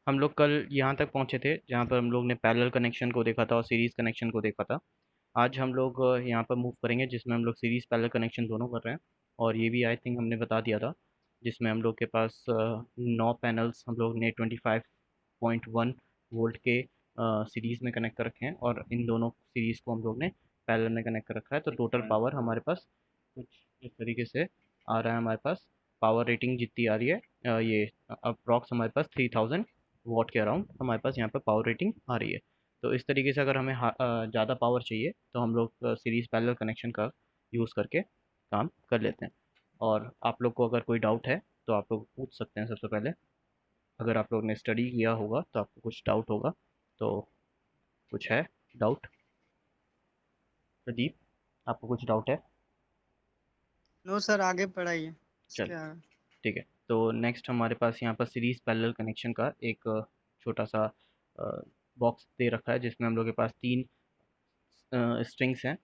हम लोग कल यहाँ तक पहुँचे थे जहाँ पर हम लोग ने पैरेलल कनेक्शन को देखा था और सीरीज़ कनेक्शन को देखा था। आज हम लोग यहाँ पर मूव करेंगे जिसमें हम लोग सीरीज़ पैरेलल कनेक्शन दोनों कर रहे हैं। और ये भी आई थिंक हमने बता दिया था, जिसमें हम लोग के पास 9 पैनल्स हम लोग ने 25.1 वोल्ट के सीरीज़ में कनेक्ट कर रखे हैं और इन दोनों सीरीज़ को हम लोग ने पैरेलल में कनेक्ट कर रखा है। तो टोटल पावर हमारे पास कुछ इस तरीके से आ रहा है। हमारे पास पावर रेटिंग जितनी आ रही है, ये अप्रॉक्स हमारे पास 3000 वॉट के अराउंड हमारे पास यहाँ पर पावर रेटिंग आ रही है। तो इस तरीके से अगर हमें ज़्यादा पावर चाहिए तो हम लोग सीरीज़ पैरेलल कनेक्शन का यूज़ करके काम कर लेते हैं। और आप लोग को अगर कोई डाउट है तो आप लोग पूछ सकते हैं। सबसे पहले, अगर आप लोग ने स्टडी किया होगा तो आपको कुछ डाउट होगा। तो कुछ है डाउट? प्रदीप, आपको कुछ डाउट है? नो सर, आगे पढ़ाइए। चल, इसके आगे। ठीक है। तो नेक्स्ट हमारे पास यहाँ पर सीरीज़ पैरेलल कनेक्शन का एक छोटा सा बॉक्स दे रखा है जिसमें हम लोग के पास तीन स्ट्रिंग्स हैं।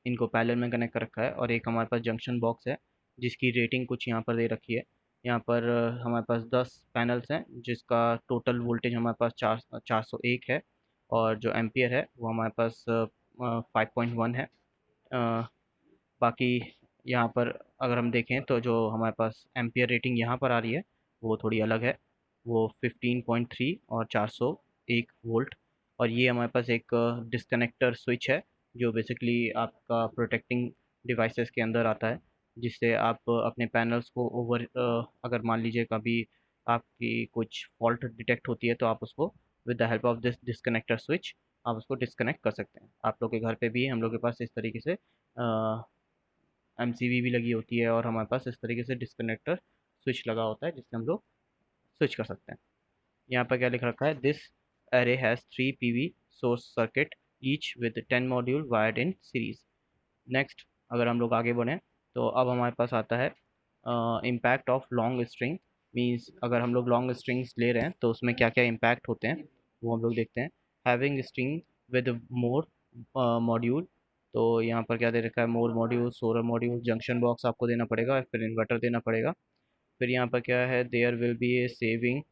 इनको पैरेलल में कनेक्ट कर रखा है और एक हमारे पास जंक्शन बॉक्स है जिसकी रेटिंग कुछ यहाँ पर दे रखी है। यहाँ पर हमारे पास 10 पैनल्स हैं जिसका टोटल वोल्टेज हमारे पास 401 है। और जो एम्पियर है वो हमारे पास 5.1 है। अ, बाकी यहाँ पर अगर हम देखें तो जो हमारे पास एम्पियर रेटिंग यहाँ पर आ रही है वो थोड़ी अलग है। वो 15.3 और 401 वोल्ट। और ये हमारे पास एक डिस्कनेक्टर स्विच है जो बेसिकली आपका प्रोटेक्टिंग डिवाइसेस के अंदर आता है, जिससे आप अपने पैनल्स को अगर मान लीजिए कभी आपकी कुछ फॉल्ट डिटेक्ट होती है तो आप उसको with the help of this disconnector switch आप उसको डिस्कनेक्ट कर सकते हैं। आप लोग के घर पे भी हम लोग के पास इस तरीके से एमसीवी भी लगी होती है और हमारे पास इस तरीके से डिस्कनेक्टर स्विच लगा होता है जिससे हम लोग स्विच कर सकते हैं। यहाँ पर क्या लिख रखा है? This array has 3 PV source circuit each with 10 module wired in series. Next, अगर हम लोग आगे बढ़ें तो अब हमारे पास आता है impact of long string. Means अगर हम लोग लॉन्ग स्ट्रिंग्स ले रहे हैं तो उसमें क्या क्या इम्पैक्ट होते हैं वो हम लोग देखते हैं। Having string with more module. तो यहाँ पर क्या दे रखा है? More module, solar module, junction box आपको देना पड़ेगा, फिर इन्वर्टर देना पड़ेगा। फिर यहाँ पर क्या है? There will be a saving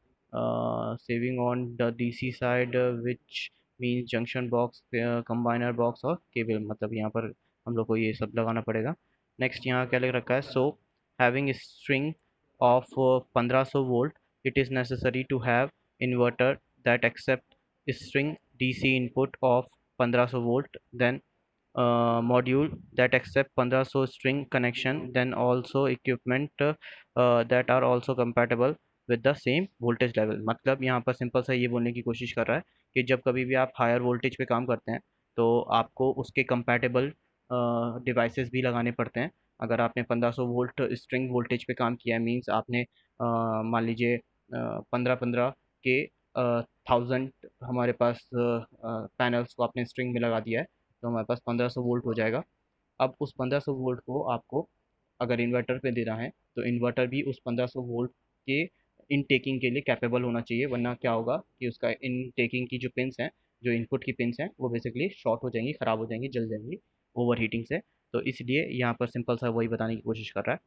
on the DC side which means junction box, combiner box और केबल, मतलब यहाँ पर हम लोग को ये सब लगाना पड़ेगा। नेक्स्ट यहाँ क्या लिख रखा है? So having string of 1500 volt it is necessary to have inverter that accept string DC input of 1500 volt, then module that accept 1500 string connection, then also equipment that are also compatible with the same voltage level। मतलब यहाँ पर simple सा ये बोलने की कोशिश कर रहा है कि जब कभी भी आप हायर वोल्टेज पे काम करते हैं तो आपको उसके कंपैटिबल डिवाइसेस भी लगाने पड़ते हैं। अगर आपने 1500 वोल्ट स्ट्रिंग वोल्टेज पे काम किया है, मींस आपने मान लीजिए 15-15 के 1000 हमारे पास पैनल्स को आपने स्ट्रिंग में लगा दिया है तो हमारे पास 1500 वोल्ट हो जाएगा। अब उस 1500 वोल्ट को आपको अगर इन्वर्टर पे देना है तो इन्वर्टर भी उस 1500 वोल्ट के इन टेकिंग के लिए कैपेबल होना चाहिए, वरना क्या होगा कि उसका इन टेकिंग की जो पिंस हैं, जो इनपुट की पिंस हैं, वो बेसिकली शॉर्ट हो जाएंगी, ख़राब हो जाएंगी, जल जाएंगी ओवर हीटिंग से। तो इसलिए यहाँ पर सिंपल सा वही बताने की कोशिश कर रहा है।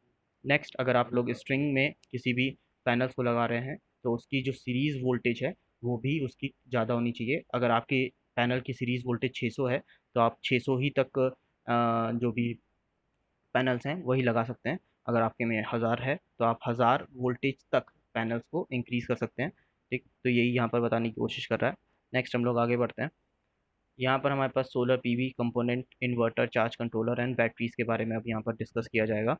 नेक्स्ट, अगर आप लोग स्ट्रिंग में किसी भी पैनल्स को लगा रहे हैं तो उसकी जो सीरीज़ वोल्टेज है वो भी उसकी ज़्यादा होनी चाहिए। अगर आपके पैनल की सीरीज़ वोल्टेज 600 है तो आप 600 ही तक जो भी पैनल्स हैं वही लगा सकते हैं। अगर आपके में 1000 है तो आप 1000 वोल्टेज तक पैनल्स को इंक्रीज़ कर सकते हैं। ठीक, तो यही यहाँ पर बताने की कोशिश कर रहा है। नेक्स्ट हम लोग आगे बढ़ते हैं। यहाँ पर हमारे पास solar PV component, inverter, charge controller and batteries के बारे में अब यहाँ पर डिस्कस किया जाएगा।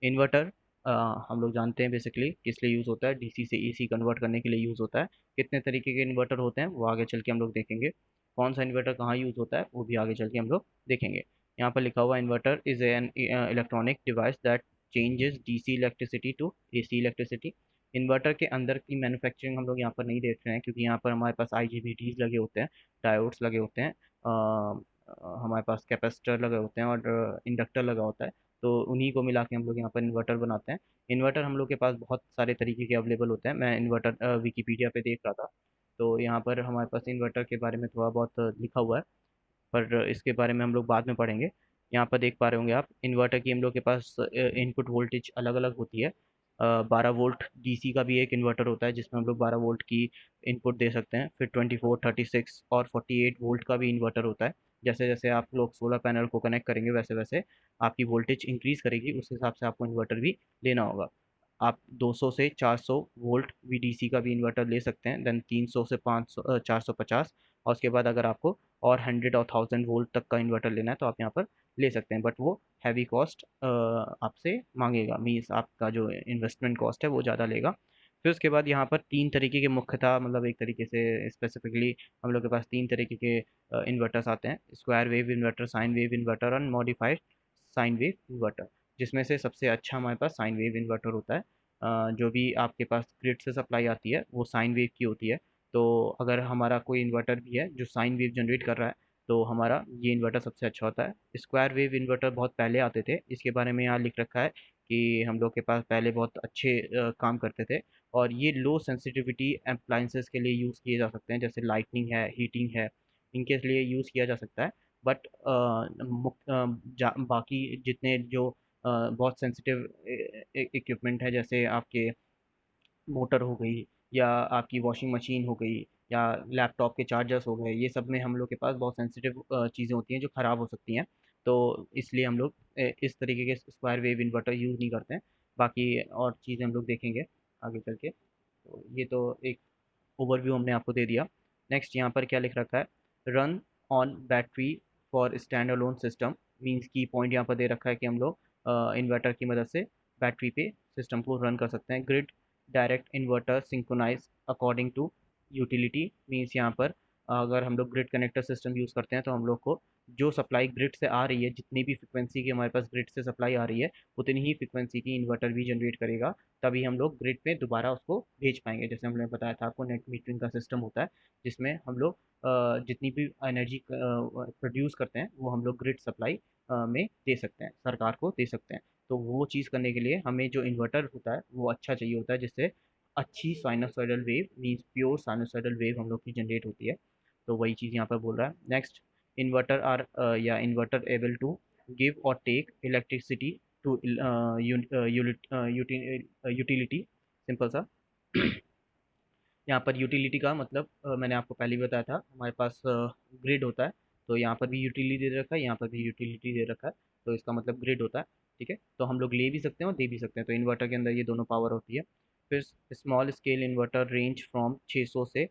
इन्वर्टर हम लोग जानते हैं बेसिकली किस लिए यूज़ होता है, डीसी से एसी कन्वर्ट करने के लिए यूज़ होता है। कितने तरीके के इन्वर्टर होते हैं वो आगे चल के हम लोग देखेंगे। कौन सा इन्वर्टर कहाँ यूज़ होता है वो भी आगे चल के हम लोग देखेंगे। यहाँ पर लिखा हुआ inverter is an electronic device that changes DC electricity to AC electricity. Inverter के अंदर की मैन्युफैक्चरिंग हम लोग यहाँ पर नहीं देख रहे हैं क्योंकि यहाँ पर हमारे पास आईजीबीटीज लगे होते हैं, डायोड्स लगे होते हैं, हमारे पास कैपेसिटर लगे होते हैं और इंडक्टर लगा होता है। तो उन्हीं को मिला के हम लोग यहाँ पर इन्वर्टर बनाते हैं। इन्वर्टर हम लोग के पास बहुत सारे तरीके के अवेलेबल होते हैं। मैं इन्वर्टर विकीपीडिया पे देख रहा था तो यहाँ पर हमारे पास इन्वर्टर के बारे में थोड़ा बहुत लिखा हुआ है, पर इसके बारे में हम लोग बाद में पढ़ेंगे। यहाँ पर देख पा रहे होंगे आप, इन्वर्टर की हम लोग के पास इनपुट वोल्टेज अलग अलग होती है। 12 वोल्ट डीसी का भी एक इन्वर्टर होता है जिसमें हम लोग 12 वोल्ट की इनपुट दे सकते हैं। फिर 24, 36 और 48 वोल्ट का भी इन्वर्टर होता है। जैसे जैसे आप लोग सोलर पैनल को कनेक्ट करेंगे वैसे वैसे आपकी वोल्टेज इंक्रीज करेगी, उस हिसाब से आपको इन्वर्टर भी लेना होगा। आप 200 से 400 वोल्ट वीडीसी का भी इन्वर्टर ले सकते हैं, देन 300 से 500 450, और उसके बाद अगर आपको और 100 और 1000 वोल्ट तक का इन्वर्टर लेना है तो आप यहाँ पर ले सकते हैं, बट वो हैवी कॉस्ट आपसे मांगेगा, मीन्स आपका जो इन्वेस्टमेंट कॉस्ट है वो ज़्यादा लेगा। फिर उसके बाद यहाँ पर तीन तरीके के मुख्यतः, मतलब एक तरीके से स्पेसिफिकली हम लोग के पास तीन तरीके के इन्वर्टर्स आते हैं: square wave inverter, sine wave inverter और मॉडिफाइड साइन वेव इन्वर्टर। जिसमें से सबसे अच्छा हमारे पास साइन वेव इन्वर्टर होता है। जो भी आपके पास ग्रिड से सप्लाई आती है वो साइन वेव की होती है। तो अगर हमारा कोई इन्वर्टर भी है जो साइन वेव जनरेट कर रहा है तो हमारा ये इन्वर्टर सबसे अच्छा होता है। स्क्वायर वेव इन्वर्टर बहुत पहले आते थे, इसके बारे में यहाँ लिख रखा है कि हम लोग के पास पहले बहुत अच्छे काम करते थे, और ये लो सेंसिटिविटी अप्लाइंसेस के लिए यूज़ किए जा सकते हैं, जैसे लाइटनिंग है, हीटिंग है, इनके लिए यूज़ किया जा सकता है। बट बाकी जितने जो बहुत सेंसिटिव इक्विपमेंट है, जैसे आपके मोटर हो गई या आपकी वॉशिंग मशीन हो गई या लैपटॉप के चार्जर्स हो गए, ये सब में हम लोग के पास बहुत सेंसिटिव चीज़ें होती हैं जो ख़राब हो सकती हैं। तो इसलिए हम लोग इस तरीके के स्क्वायर वेव इन्वर्टर यूज़ नहीं करते हैं। बाकी और चीज़ें हम लोग देखेंगे आगे चल के। तो ये तो एक ओवरव्यू हमने आपको दे दिया। नेक्स्ट यहाँ पर क्या लिख रखा है: run on battery for stand alone system. Means की पॉइंट यहाँ पर दे रखा है कि हम लोग इन्वर्टर की मदद से बैटरी पे सिस्टम को रन कर सकते हैं। Grid direct inverter synchronise according to utility. Means यहाँ पर अगर हम लोग ग्रिड कनेक्टर सिस्टम यूज़ करते हैं तो हम लोग को जो सप्लाई ग्रिड से आ रही है, जितनी भी फ्रिक्वेंसी की हमारे पास ग्रिड से सप्लाई आ रही है, उतनी ही फ्रिक्वेंसी की इन्वर्टर भी जनरेट करेगा। तभी हम लोग ग्रिड पे दोबारा उसको भेज पाएंगे। जैसे हमने बताया था आपको, नेट मीटरिंग का सिस्टम होता है जिसमें हम लोग जितनी भी एनर्जी प्रोड्यूस करते हैं वो हम लोग ग्रिड सप्लाई में दे सकते हैं, सरकार को दे सकते हैं। तो वो चीज़ करने के लिए हमें जो इन्वर्टर होता है वो अच्छा चाहिए होता है, जिससे अच्छी sinusoidal wave, means pure sinusoidal wave हम लोग की जनरेट होती है। तो वही चीज़ यहाँ पर बोल रहा है। नेक्स्ट, इन्वर्टर आर या इन्वर्टर एबल टू गिव और take electricity to utility. Simple सा। यहाँ पर यूटिलिटी का मतलब मैंने आपको पहले ही बताया था, हमारे पास ग्रिड होता है, तो यहाँ पर भी यूटिलिटी दे रखा है, यहाँ पर भी यूटिलिटी दे रखा है, तो इसका मतलब ग्रिड होता है। ठीक है, तो हम लोग ले भी सकते हैं और दे भी सकते हैं, तो इन्वर्टर के अंदर ये दोनों पावर होती है। फिर small scale inverter range from 600 से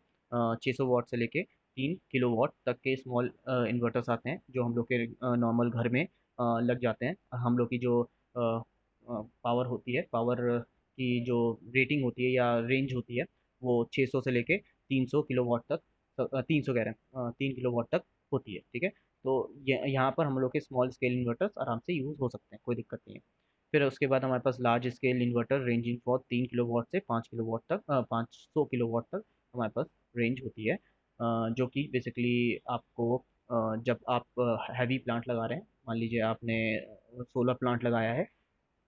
600 वाट से लेके 3 किलोवाट तक के स्मॉल इन्वर्टर्स आते हैं, जो हम लोग के नॉर्मल घर में लग जाते हैं। हम लोग की जो पावर होती है, पावर की जो रेटिंग होती है या रेंज होती है, वो 600 से लेके 300 किलोवाट तक, 300 कह रहे हैं, 3 किलोवाट तक होती है। ठीक है, तो यहाँ पर हम लोग के स्मॉल स्केल इन्वर्टर्स आराम से यूज़ हो सकते हैं, कोई दिक्कत नहीं है। फिर उसके बाद हमारे पास large scale inverter ranging for 3 kilowatt से 5 किलोवाट तक, 500 किलोवाट तक हमारे पास रेंज होती है। जो कि बेसिकली आपको जब आप हैवी प्लांट लगा रहे हैं, मान लीजिए आपने सोलर प्लांट लगाया है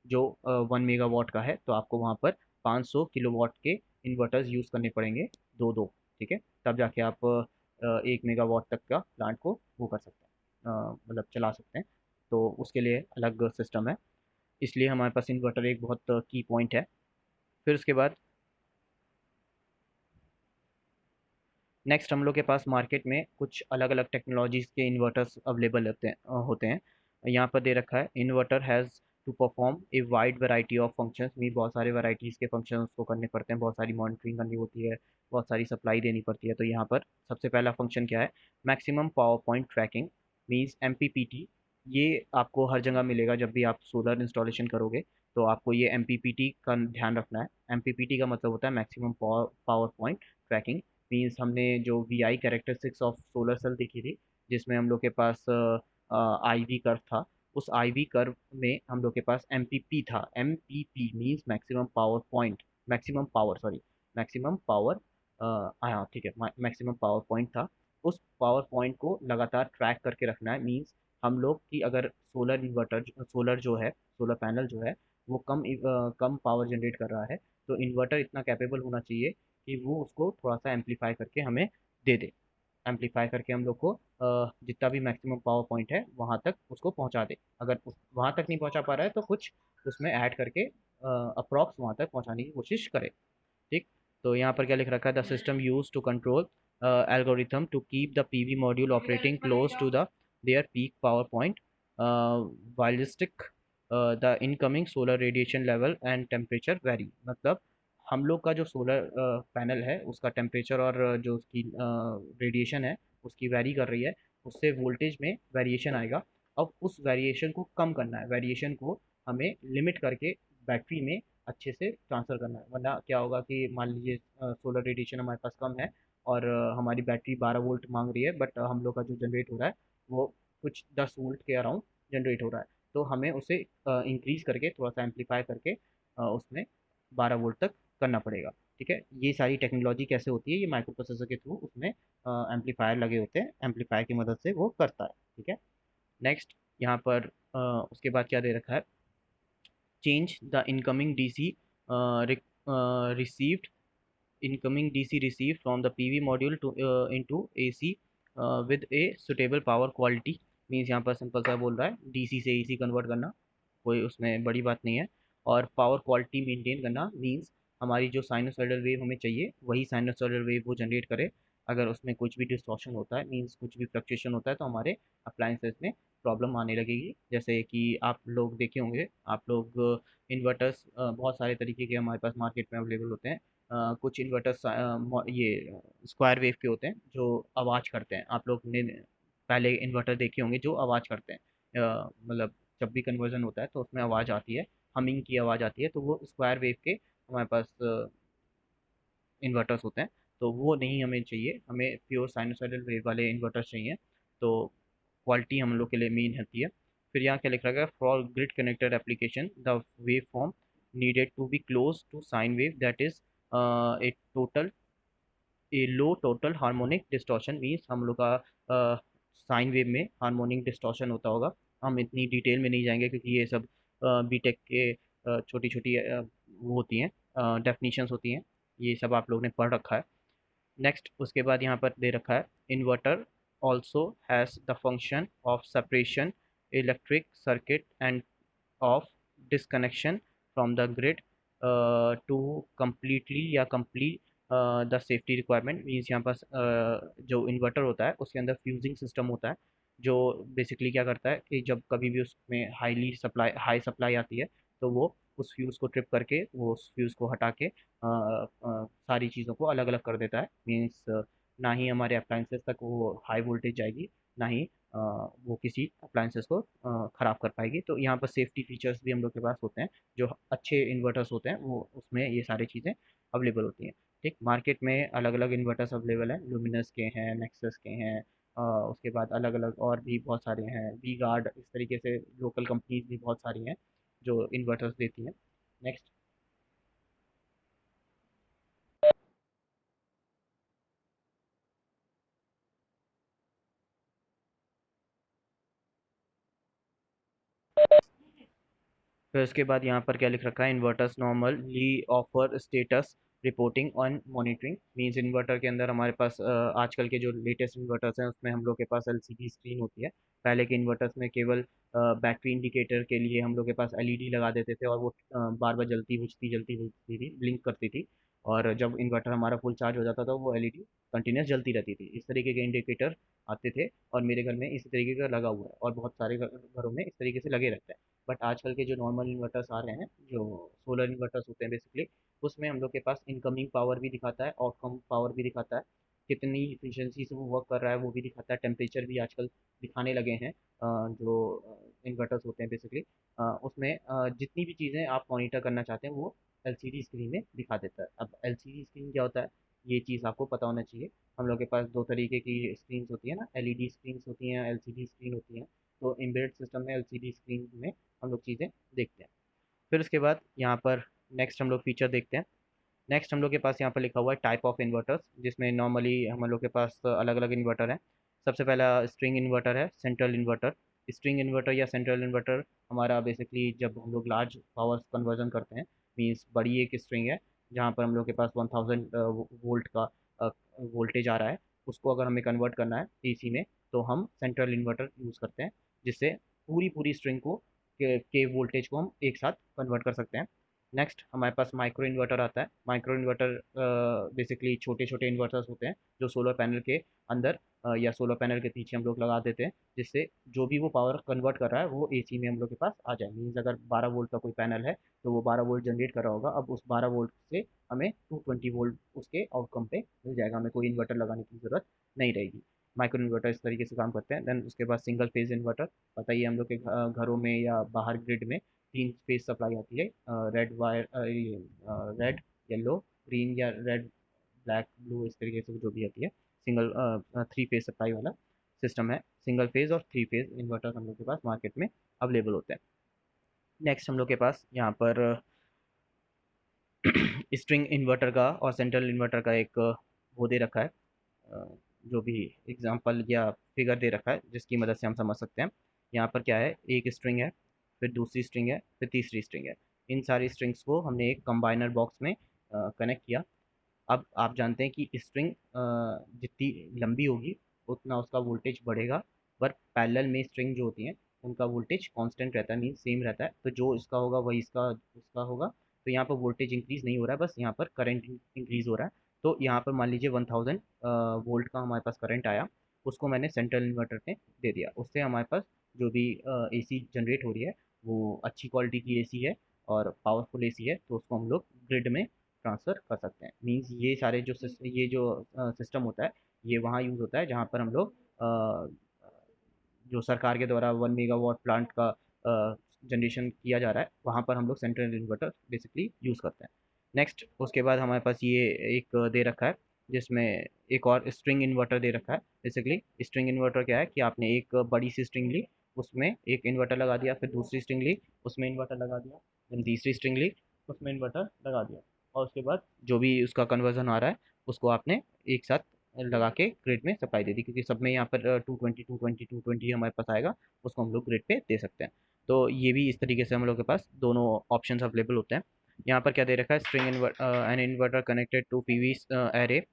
जो 1 मेगावाट का है, तो आपको वहाँ पर 500 किलोवाट के इन्वर्टर्स यूज़ करने पड़ेंगे, दो दो। ठीक है, तब जाके आप 1 मेगावाट तक का प्लांट को वो कर सकते हैं, मतलब चला सकते हैं। तो उसके लिए अलग सिस्टम है, इसलिए हमारे पास इन्वर्टर एक बहुत की पॉइंट है। फिर उसके बाद नेक्स्ट हम लोग के पास मार्केट में कुछ अलग अलग टेक्नोलॉजीज़ के इन्वर्टर्स अवेलेबल होते हैं। यहाँ पर दे रखा है: inverter has to perform a wide variety of functions. में बहुत सारे वैराइटीज़ के फंक्शन उसको करने पड़ते हैं, बहुत सारी मॉनिटरिंग करनी होती है, बहुत सारी सप्लाई देनी पड़ती है। तो यहाँ पर सबसे पहला फंक्शन क्या है: maximum power point tracking, means M. ये आपको हर जगह मिलेगा जब भी आप सोलर इंस्टॉलेशन करोगे, तो आपको ये एम का ध्यान रखना है। एम का मतलब होता है maximum power point tracking. Means हमने जो V I characteristics of solar cell देखी थी, जिसमें हम लोग के पास आई वी कर्व था, उस आई वी कर्व में हम लोग के पास एम पी पी था। M P P means maximum power point, maximum power, sorry, maximum power, हाँ ठीक है, मैक्सिमम पावर पॉइंट था। उस पावर पॉइंट को लगातार ट्रैक करके रखना है। मीन्स हम लोग की अगर सोलर इन्वर्टर, सोलर जो है, सोलर पैनल जो है, वो कम पावर जनरेट कर रहा है, तो इन्वर्टर इतना कैपेबल होना चाहिए कि वो उसको थोड़ा सा एम्पलीफाई करके हमें दे दे, एम्पलीफाई करके हम लोग को जितना भी मैक्सिमम पावर पॉइंट है वहाँ तक उसको पहुँचा दे। अगर उस वहाँ तक नहीं पहुँचा पा रहा है तो कुछ उसमें ऐड करके अप्रॉक्स वहाँ तक पहुँचाने की कोशिश करे। ठीक। तो यहाँ पर क्या लिख रखा है, the system use to control algorithm to keep the PV module operating close to the their peak power point while stick the incoming solar radiation level and temperature vary. मतलब हम लोग का जो सोलर पैनल है उसका temperature और जो उसकी रेडिएशन है उसकी वेरी कर रही है, उससे वोल्टेज में वेरिएशन आएगा। अब उस वेरिएशन को कम करना है, वेरिएशन को हमें लिमिट करके बैटरी में अच्छे से ट्रांसफ़र करना है, वरना क्या होगा कि मान लीजिए सोलर रेडिएशन हमारे पास कम है और हमारी बैटरी 12 वोल्ट मांग रही है, बट हम लोग का जो जनरेट हो रहा है वो कुछ 10 वोल्ट के अराउंड जनरेट हो रहा है। तो हमें उसे इंक्रीज़ करके थोड़ा सा एम्पलीफाई करके उसमें 12 वोल्ट तक करना पड़ेगा। ठीक है, ये सारी टेक्नोलॉजी कैसे होती है, ये माइक्रो प्रोसेसर के थ्रू उसमें एम्पलीफायर लगे होते हैं, एम्पलीफायर की मदद से वो करता है। ठीक है। नेक्स्ट यहाँ पर उसके बाद क्या दे रखा है, change the incoming DC received incoming DC received from the PV module to into AC with a suitable power quality। Means यहाँ पर सिंपल सा बोल रहा है DC से AC कन्वर्ट करना, कोई उसमें बड़ी बात नहीं है। और पावर क्वालिटी मेंटेन करना मीन्स हमारी जो साइनोसॉइडल वेव हमें चाहिए वही साइनोसॉइडल वेव वो जनरेट करे। अगर उसमें कुछ भी डिस्टॉर्शन होता है, मीन्स कुछ भी फ्लक्चुएशन होता है, तो हमारे अप्लायंसेस में प्रॉब्लम आने लगेगी। जैसे कि आप लोग देखे होंगे, आप लोग इन्वर्टर्स बहुत सारे तरीके के हमारे पास मार्केट में अवेलेबल होते हैं। कुछ इन्वर्टर्स ये स्क्वायर वेव के होते हैं जो आवाज़ करते हैं। आप लोग ने पहले इन्वर्टर देखे होंगे जो आवाज़ करते हैं, मतलब जब भी कन्वर्जन होता है तो उसमें आवाज़ आती है, हमिंग की आवाज़ आती है, तो वो स्क्वायर वेव के हमारे पास इन्वर्टर्स होते हैं। तो वो नहीं हमें चाहिए, हमें प्योर साइनोसॉइडल वेव वाले इन्वर्टर्स चाहिए। तो क्वालिटी हम लोग के लिए मेन होती है। फिर यहाँ क्या लिख रखा है, for grid connected application the wave form needed to be close to sine wave that is a total a low total harmonic distortion. Means हम लोग का साइन वेव में हार्मोनिक डिस्टॉर्शन होता होगा। हम इतनी डिटेल में नहीं जाएंगे क्योंकि ये सब बीटेक के छोटी छोटी वो होती हैं, डेफिनीशंस होती हैं, ये सब आप लोग ने पढ़ रखा है। नेक्स्ट उसके बाद यहाँ पर दे रखा है, inverter also has the function of separation electric circuit and of disconnection from the grid to completely या complete the safety requirement. Means यहाँ पास जो इन्वर्टर होता है उसके अंदर फ्यूजिंग सिस्टम होता है, जो बेसिकली क्या करता है कि जब कभी भी उसमें हाई सप्लाई आती है तो वो उस फ्यूज़ को ट्रिप करके वो उस फ्यूज़ को हटा के सारी चीज़ों को अलग अलग कर देता है। मीन्स ना ही हमारे अप्लाइंसेस तक वो हाई वोल्टेज जाएगी, ना ही वो किसी अप्लाइंसेस को ख़राब कर पाएगी। तो यहाँ पर सेफ्टी फीचर्स भी हम लोग के पास होते हैं, जो अच्छे इन्वर्टर्स होते हैं वो उसमें ये सारी चीज़ें अवेलेबल होती हैं। ठीक, मार्केट में अलग अलग इन्वर्टर्स अवेलेबल हैं, लुमिनस के हैं, नेक्सस के हैं, उसके बाद अलग अलग और भी बहुत सारे हैं, वी गार्ड, इस तरीके से लोकल कंपनीज भी बहुत सारी हैं जो इन्वर्टर्स देती हैं। नेक्स्ट फिर उसके बाद यहाँ पर क्या लिख रखा है, inverters normally offer status reporting on monitoring. Means inverter के अंदर हमारे पास आजकल के जो लेटेस्ट इन्वर्टर्स हैं उसमें हम लोग के पास एलसीडी स्क्रीन होती है। पहले के इन्वर्टर्स में केवल बैटरी इंडिकेटर के लिए हम लोग के पास एलईडी लगा देते थे और वो बार बार जलती बुझती थी, ब्लिंक करती थी। और जब इन्वर्टर हमारा फुल चार्ज हो जाता था वो एलईडी कंटिन्यूस जलती रहती थी। इस तरीके के इंडिकेटर आते थे और मेरे घर में इसी तरीके का लगा हुआ है और बहुत सारे घरों में इस तरीके से लगे रहते हैं। बट आजकल के जो नॉर्मल इन्वर्टर्स आ रहे हैं, जो सोलर इन्वर्टर्स होते हैं बेसिकली, उसमें हम लोग के पास इनकमिंग पावर भी दिखाता है, आउटकम पावर भी दिखाता है, कितनी इफिशिएंसी से वो वर्क कर रहा है वो भी दिखाता है, टेम्परेचर भी आजकल दिखाने लगे हैं। जो इन्वर्टर्स होते हैं बेसिकली उसमें जितनी भी चीज़ें आप मॉनिटर करना चाहते हैं वो एलसीडी स्क्रीन में दिखा देता है। अब एलसीडी स्क्रीन क्या होता है, ये चीज़ आपको पता होना चाहिए। हम लोग के पास दो तरीके की स्क्रीन होती है ना, एलईडी स्क्रीन होती हैं, एलसीडी स्क्रीन होती हैं। तो एम्बेडेड सिस्टम में एलसीडी स्क्रीन में हम लोग चीज़ें देखते हैं। फिर उसके बाद यहाँ पर नेक्स्ट हम लोग फीचर देखते हैं। नेक्स्ट हम लोग के पास यहाँ पर लिखा हुआ है टाइप ऑफ इन्वर्टर्स, जिसमें नॉर्मली हम लोग के पास अलग अलग इन्वर्टर हैं। सबसे पहला स्ट्रिंग इन्वर्टर है, सेंट्रल इन्वर्टर। स्ट्रिंग इन्वर्टर या सेंट्रल इन्वर्टर हमारा बेसिकली जब हम लोग लार्ज पावर कन्वर्जन करते हैं, मीन्स बड़ी एक स्ट्रिंग है जहाँ पर हम लोग के पास 1000 वोल्ट का वोल्टेज आ रहा है, उसको अगर हमें कन्वर्ट करना है एसी में तो हम सेंट्रल इन्वर्टर यूज़ करते हैं, जिससे पूरी पूरी स्ट्रिंग को के वोल्टेज को हम एक साथ कन्वर्ट कर सकते हैं। नेक्स्ट हमारे पास माइक्रो इन्वर्टर आता है। माइक्रो इन्वर्टर बेसिकली छोटे छोटे इन्वर्टर्स होते हैं जो सोलर पैनल के अंदर या सोलर पैनल के पीछे हम लोग लगा देते हैं, जिससे जो भी वो पावर कन्वर्ट कर रहा है वो एसी में हम लोग के पास आ जाए। मीन्स अगर 12 वोल्ट का कोई पैनल है तो वो 12 वोल्ट जनरेट कर रहा होगा, अब उस 12 वोल्ट से हमें 220 वोल्ट उसके आउटकम पे मिल जाएगा, हमें कोई इन्वर्टर लगाने की ज़रूरत नहीं रहेगी। माइक्रो इन्वर्टर इस तरीके से काम करते हैं। देन उसके बाद सिंगल फेज इन्वर्टर, पता ही है हम लोग के घरों में या बाहर ग्रिड में 3 फेज सप्लाई आती है। Red wire, red, yellow, green या रेड, ब्लैक, ब्लू, इस तरीके से जो भी आती है। सिंगल 3 फेज सप्लाई वाला सिस्टम है। सिंगल फेज और 3 फेज इन्वर्टर हम लोग के पास मार्केट में अवेलेबल होते हैं। नेक्स्ट हम लोग के पास यहाँ पर स्ट्रिंग इन्वर्टर का और सेंट्रल इन्वर्टर का एक वो दे रखा है, जो भी एग्जांपल या फिगर दे रखा है जिसकी मदद से हम समझ सकते हैं। यहाँ पर क्या है, एक स्ट्रिंग है, फिर दूसरी स्ट्रिंग है, फिर तीसरी स्ट्रिंग है। इन सारी स्ट्रिंग्स को हमने एक कंबाइनर बॉक्स में कनेक्ट किया। अब आप जानते हैं कि स्ट्रिंग जितनी लंबी होगी उतना उसका वोल्टेज बढ़ेगा, पर पैरेलल में स्ट्रिंग जो होती हैं उनका वोल्टेज कांस्टेंट रहता है, मीन सेम रहता है। तो जो इसका होगा वही इसका उसका होगा। तो यहाँ पर वोल्टेज इंक्रीज नहीं हो रहा है, बस यहाँ पर करंट इंक्रीज हो रहा है। तो यहाँ पर मान लीजिए 1000 वोल्ट का हमारे पास करंट आया, उसको मैंने सेंट्रल इन्वर्टर में दे दिया। उससे हमारे पास जो भी एसी जनरेट हो रही है वो अच्छी क्वालिटी की एसी है और पावरफुल एसी है, तो उसको हम लोग ग्रिड में ट्रांसफ़र कर सकते हैं। मीन्स ये जो सिस्टम होता है ये वहाँ यूज़ होता है जहाँ पर हम लोग जो सरकार के द्वारा 1 मेगावाट प्लांट का जनरेशन किया जा रहा है, वहाँ पर हम लोग सेंट्रल इन्वर्टर बेसिकली यूज़ करते हैं। नेक्स्ट उसके बाद हमारे पास ये एक दे रखा है जिसमें एक और स्ट्रिंग इन्वर्टर दे रखा है। बेसिकली स्ट्रिंग इन्वर्टर क्या है कि आपने एक बड़ी सी स्ट्रिंग ली, उसमें एक इन्वर्टर लगा दिया, फिर दूसरी स्ट्रिंग ली, उसमें इन्वर्टर लगा दिया, फिर तीसरी स्ट्रिंग ली, उसमें इन्वर्टर लगा दिया, और उसके बाद जो भी उसका कन्वर्जन आ रहा है उसको आपने एक साथ लगा के ग्रिड में सप्लाई दे दी, क्योंकि सब में यहाँ पर 220 हमारे पास आएगा, उसको हम लोग ग्रिड पे दे सकते हैं। तो ये भी इस तरीके से हम लोग के पास दोनों ऑप्शंस अवेलेबल होते हैं। यहाँ पर क्या दे रखा है, string an inverter connected to PV array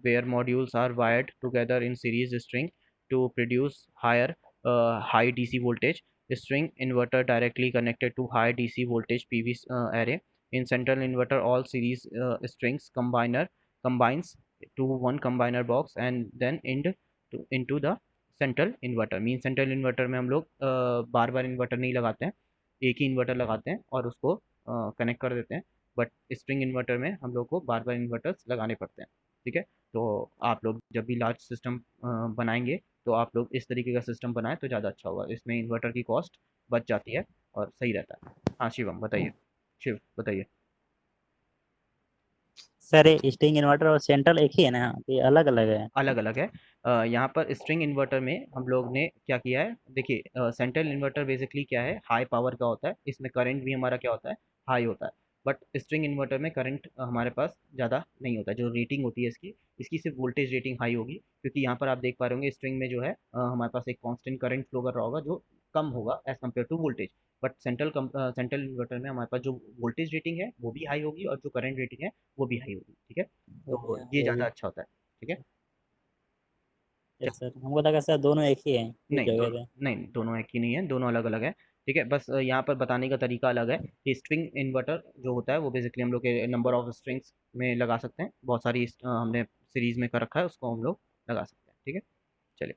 where modules are wired together in series string to produce high DC voltage. String inverter directly connected to high DC voltage PV array. In central inverter, all series strings combines to one combiner box and then into the central inverter. Mean central inverter में हम लोग बार बार inverter नहीं लगाते हैं, एक ही inverter लगाते हैं और उसको कनेक्ट कर देते हैं। बट स्ट्रिंग इन्वर्टर में हम लोग को बार बार इन्वर्टर्स लगाने पड़ते हैं। ठीक है, तो आप लोग जब भी लार्ज सिस्टम बनाएंगे तो आप लोग इस तरीके का सिस्टम बनाएं तो ज़्यादा अच्छा होगा, इसमें इन्वर्टर की कॉस्ट बच जाती है और सही रहता है। हाँ शिवम बताइए, शिव बताइए। सर ये स्ट्रिंग इन्वर्टर और सेंट्रल एक ही है ना, ये अलग अलग है? अलग अलग है। यहाँ पर स्ट्रिंग इन्वर्टर में हम लोग ने क्या किया है, देखिए सेंट्रल इन्वर्टर बेसिकली क्या है, हाई पावर का होता है, इसमें करंट भी हमारा क्या होता है, हाई होता है। बट स्ट्रिंग इन्वर्टर में करंट हमारे पास ज़्यादा नहीं होता है। जो रेटिंग होती है इसकी इसकी सिर्फ वोल्टेज रेटिंग हाई होगी, क्योंकि यहाँ पर आप देख पा रहे होंगे स्ट्रिंग में जो है हमारे पास एक कांस्टेंट करंट फ्लो कर रहा होगा जो कम होगा as compare to voltage. But central inverter में हमारे पास जो वोल्टेज रेटिंग है वो भी हाई होगी और जो करंट रेटिंग है वो भी हाई होगी। ठीक है, वो भी तो ये ज़्यादा होगी। अच्छा होता है। ठीक है, यस सर, हमको लगा सर दोनों एक ही हैं कुछ नहीं जगह दोनों, पे। नहीं दोनों एक ही नहीं है, दोनों अलग अलग है। ठीक है, बस यहाँ पर बताने का तरीका अलग है कि स्ट्रिंग इन्वर्टर जो होता है वो बेसिकली हम लोग के नंबर ऑफ स्ट्रिंग्स में लगा सकते हैं, बहुत सारी हमने सीरीज में कर रखा है, उसको हम लोग लगा सकते हैं। ठीक है, चलिए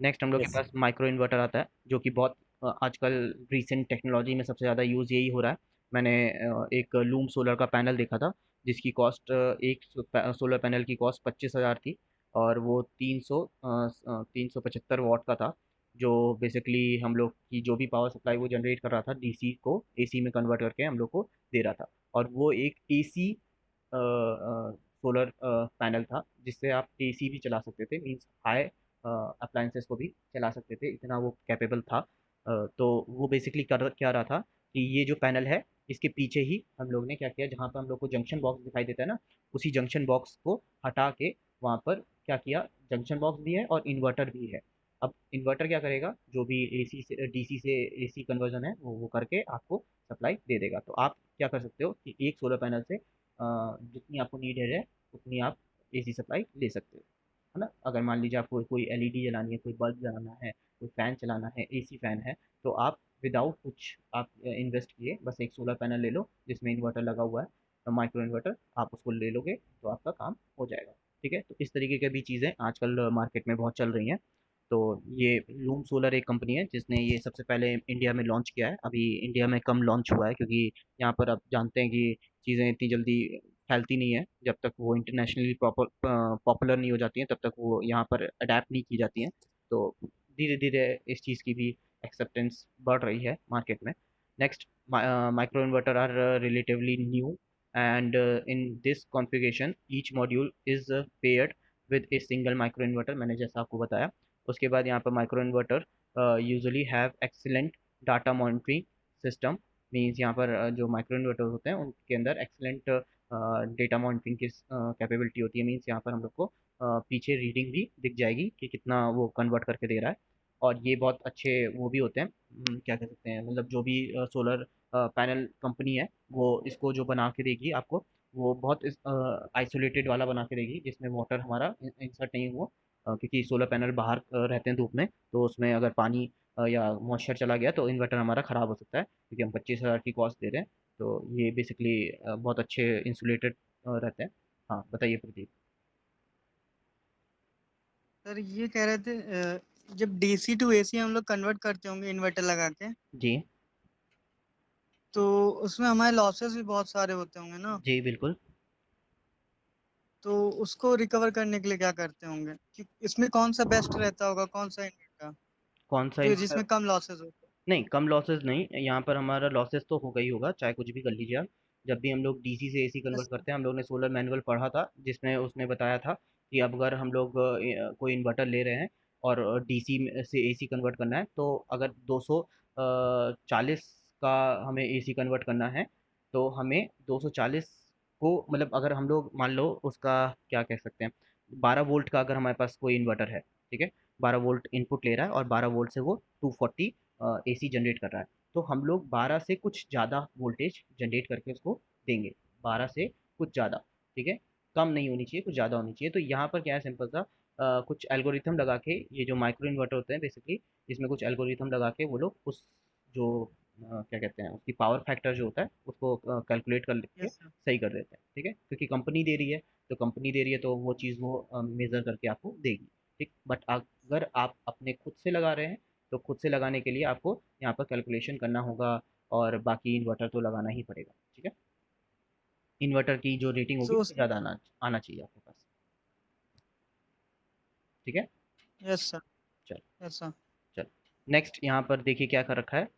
नेक्स्ट हम लोग के यस। पास माइक्रो इन्वर्टर आता है, जो कि बहुत आजकल रिसेंट टेक्नोलॉजी में सबसे ज़्यादा यूज़ यही हो रहा है। मैंने एक लूम सोलर का पैनल देखा था जिसकी कॉस्ट एक सोलर पैनल की कॉस्ट 25,000 थी, और वो 375 वाट का था, जो बेसिकली हम लोग की जो भी पावर सप्लाई वो जनरेट कर रहा था डीसी को एसी में कन्वर्ट करके हम लोग को दे रहा था। और वो एक एसी सोलर पैनल था जिससे आप एसी भी चला सकते थे, मीन्स हाई अप्लायंसेस को भी चला सकते थे, इतना वो कैपेबल था। तो वो बेसिकली कर क्या रहा था कि ये जो पैनल है इसके पीछे ही हम लोग ने क्या किया, जहाँ पर हम लोग को जंक्शन बॉक्स दिखाई देता है ना, उसी जंक्शन बॉक्स को हटा के वहाँ पर क्या किया, जंक्शन बॉक्स भी है और इन्वर्टर भी है। अब इन्वर्टर क्या करेगा, जो भी एसी से डीसी से एसी कन्वर्जन है वो करके आपको सप्लाई दे देगा। तो आप क्या कर सकते हो कि एक सोलर पैनल से जितनी आपको नीड है उतनी आप एसी सप्लाई ले सकते हो, है ना। अगर मान लीजिए आपको कोई एलईडी जलानी है, कोई बल्ब जलाना है, कोई फ़ैन चलाना है, एसी फ़ैन है, तो आप विदाउट कुछ आप इन्वेस्ट किए, बस एक सोलर पैनल ले लो जिसमें इन्वर्टर लगा हुआ है, माइक्रो इन्वर्टर, आप उसको ले लोगे तो आपका काम हो जाएगा। ठीक है, तो इस तरीके की भी चीज़ें आजकल मार्केट में बहुत चल रही हैं। तो ये लूम सोलर एक कंपनी है जिसने ये सबसे पहले इंडिया में लॉन्च किया है। अभी इंडिया में कम लॉन्च हुआ है क्योंकि यहाँ पर आप जानते हैं कि चीज़ें इतनी जल्दी फैलती नहीं है, जब तक वो इंटरनेशनली पॉपुलर नहीं हो जाती हैं तब तक वो यहाँ पर अडेप्ट नहीं की जाती हैं। तो धीरे धीरे इस चीज़ की भी एक्सेप्टेंस बढ़ रही है मार्केट में। Next, micro inverter are relatively new and in this configuration each module is paired with a single micro inverter, मैंने जैसा आपको बताया। उसके बाद यहाँ पर micro inverter usually have excellent data monitoring system, means यहाँ पर जो माइक्रो इन्वर्टर होते हैं उनके अंदर एक्सीलेंट डेटा मॉनिटरिंग की कैपेबिलिटी होती है। मीन्स यहाँ पर हम लोग को पीछे रीडिंग भी दिख जाएगी कि कितना वो कन्वर्ट करके दे रहा है। और ये बहुत अच्छे वो भी होते हैं, क्या कह सकते हैं, मतलब जो भी सोलर पैनल कंपनी है वो इसको जो बना के देगी आपको, वो बहुत आइसोलेटेड वाला बना के देगी जिसमें वाटर हमारा इंसर्ट नहीं हुआ, क्योंकि सोलर पैनल बाहर रहते हैं धूप में, तो उसमें अगर पानी या मॉइस्चर चला गया तो इन्वर्टर हमारा ख़राब हो सकता है, क्योंकि हम 25,000 की कॉस्ट दे रहे हैं। तो ये बेसिकली बहुत अच्छे इंसुलेटेड रहते हैं। हाँ बताइए प्रदीप। सर ये कह रहे थे जब डीसी टू एसी हम लोग कन्वर्ट करते होंगे इन्वर्टर लगा के, जी। तो उसमें हमारे लॉसेस भी बहुत सारे होते होंगे ना, जी बिल्कुल। तो उसको रिकवर करने के लिए क्या करते होंगे कि इसमें कौन सा बेस्ट रहता होगा, कौन सा इन्वर्टर कौन सा जो इन्वर्टर? जिसमें कम लॉसेस होते नहीं, कम लॉसेस नहीं, यहाँ पर हमारा लॉसेस तो होगा ही होगा, चाहे कुछ भी कर लीजिए आप। जब भी हम लोग डीसी से एसी हैं? कन्वर्ट करते हैं, हम लोग ने सोलर मैनुअल पढ़ा था जिसमें उसने बताया था कि अब अगर हम लोग कोई इन्वर्टर ले रहे हैं और डीसी से एसी कन्वर्ट करना है, तो अगर 240 का हमें एसी कन्वर्ट करना है, तो हमें 240 को, मतलब अगर हम लोग मान लो उसका क्या कह सकते हैं, 12 वोल्ट का अगर हमारे पास कोई इन्वर्टर है, ठीक है, 12 वोल्ट इनपुट ले रहा है और 12 वोल्ट से वो 240 एसी जनरेट कर रहा है, तो हम लोग 12 से कुछ ज़्यादा वोल्टेज जनरेट करके उसको देंगे, 12 से कुछ ज़्यादा, ठीक है, कम नहीं होनी चाहिए, कुछ ज़्यादा होनी चाहिए। तो यहाँ पर क्या है, सिंपल सा कुछ एल्गोरिथम लगा के, ये जो माइक्रो इन्वर्टर होते हैं बेसिकली, इसमें कुछ एल्गोरिथम लगा के वो लोग उस जो क्या कहते हैं, उसकी पावर फैक्टर जो होता है उसको कैलकुलेट करके यस सर। सही कर देते हैं। ठीक है, क्योंकि कंपनी दे रही है, तो कंपनी दे रही है तो वो चीज़ वो मेज़र करके आपको देगी। ठीक, बट अगर आप अपने खुद से लगा रहे हैं तो खुद से लगाने के लिए आपको यहाँ पर कैलकुलेशन करना होगा, और बाकी इन्वर्टर तो लगाना ही पड़ेगा। ठीक है, इन्वर्टर की जो रेटिंग होगी सो उससे ज़्यादा आना आना चाहिए आपके पास। ठीक है, यस सर। चल यस सर। चल नेक्स्ट यहाँ पर देखिए क्या कर रखा है,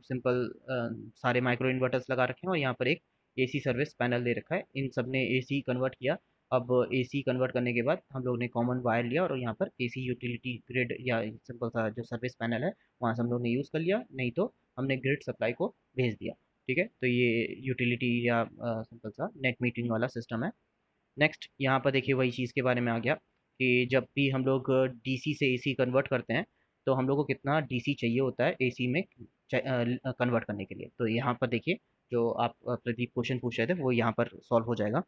सिंपल सारे माइक्रो इन्वर्टर्स लगा रखे हैं और यहाँ पर एक एसी सर्विस पैनल दे रखा है, इन सब ने एसी कन्वर्ट किया। अब एसी कन्वर्ट करने के बाद हम लोग ने कॉमन वायर लिया और यहाँ पर एसी यूटिलिटी ग्रिड या सिंपल सा जो सर्विस पैनल है वहाँ से हम लोग ने यूज़ कर लिया, नहीं तो हमने ग्रिड सप्लाई को भेज दिया। ठीक है, तो ये यूटिलिटी या सिंपल सा नेट मीटरिंग वाला सिस्टम है। नेक्स्ट यहाँ पर देखिए वही चीज़ के बारे में आ गया कि जब भी हम लोग डीसी से एसी कन्वर्ट करते हैं तो हम लोग को कितना डीसी चाहिए होता है एसी में कन्वर्ट करने के लिए। तो यहाँ पर देखिए जो आप प्रदीप क्वेश्चन पूछ रहे थे वो यहाँ पर सॉल्व हो जाएगा।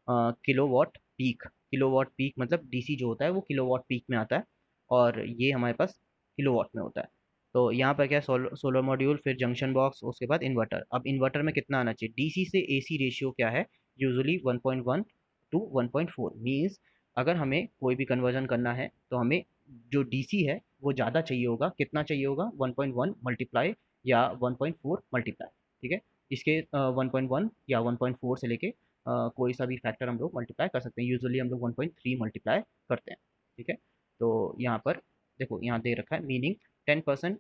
किलोवाट पीक, किलोवाट पीक मतलब डीसी जो होता है वो किलोवाट पीक में आता है और ये हमारे पास किलोवाट में होता है। तो यहाँ पर क्या है, सोलर मॉड्यूल, फिर जंक्शन बॉक्स, उसके बाद इन्वर्टर। अब इन्वर्टर में कितना आना चाहिए, डीसी से एसी रेशियो क्या है, यूजुअली 1.1 टू 1.4, मीन्स अगर हमें कोई भी कन्वर्जन करना है तो हमें जो डीसी है वो ज़्यादा चाहिए होगा, कितना चाहिए होगा, 1.1 मल्टीप्लाई या 1.4 मल्टीप्लाई। ठीक है, इसके 1.1 या 1.4 से लेके कोई सा भी फैक्टर हम लोग मल्टीप्लाई कर सकते हैं, यूजुअली हम लोग 1.3 मल्टीप्लाई करते हैं। ठीक है, तो यहाँ पर देखो यहाँ दे रखा है मीनिंग 10%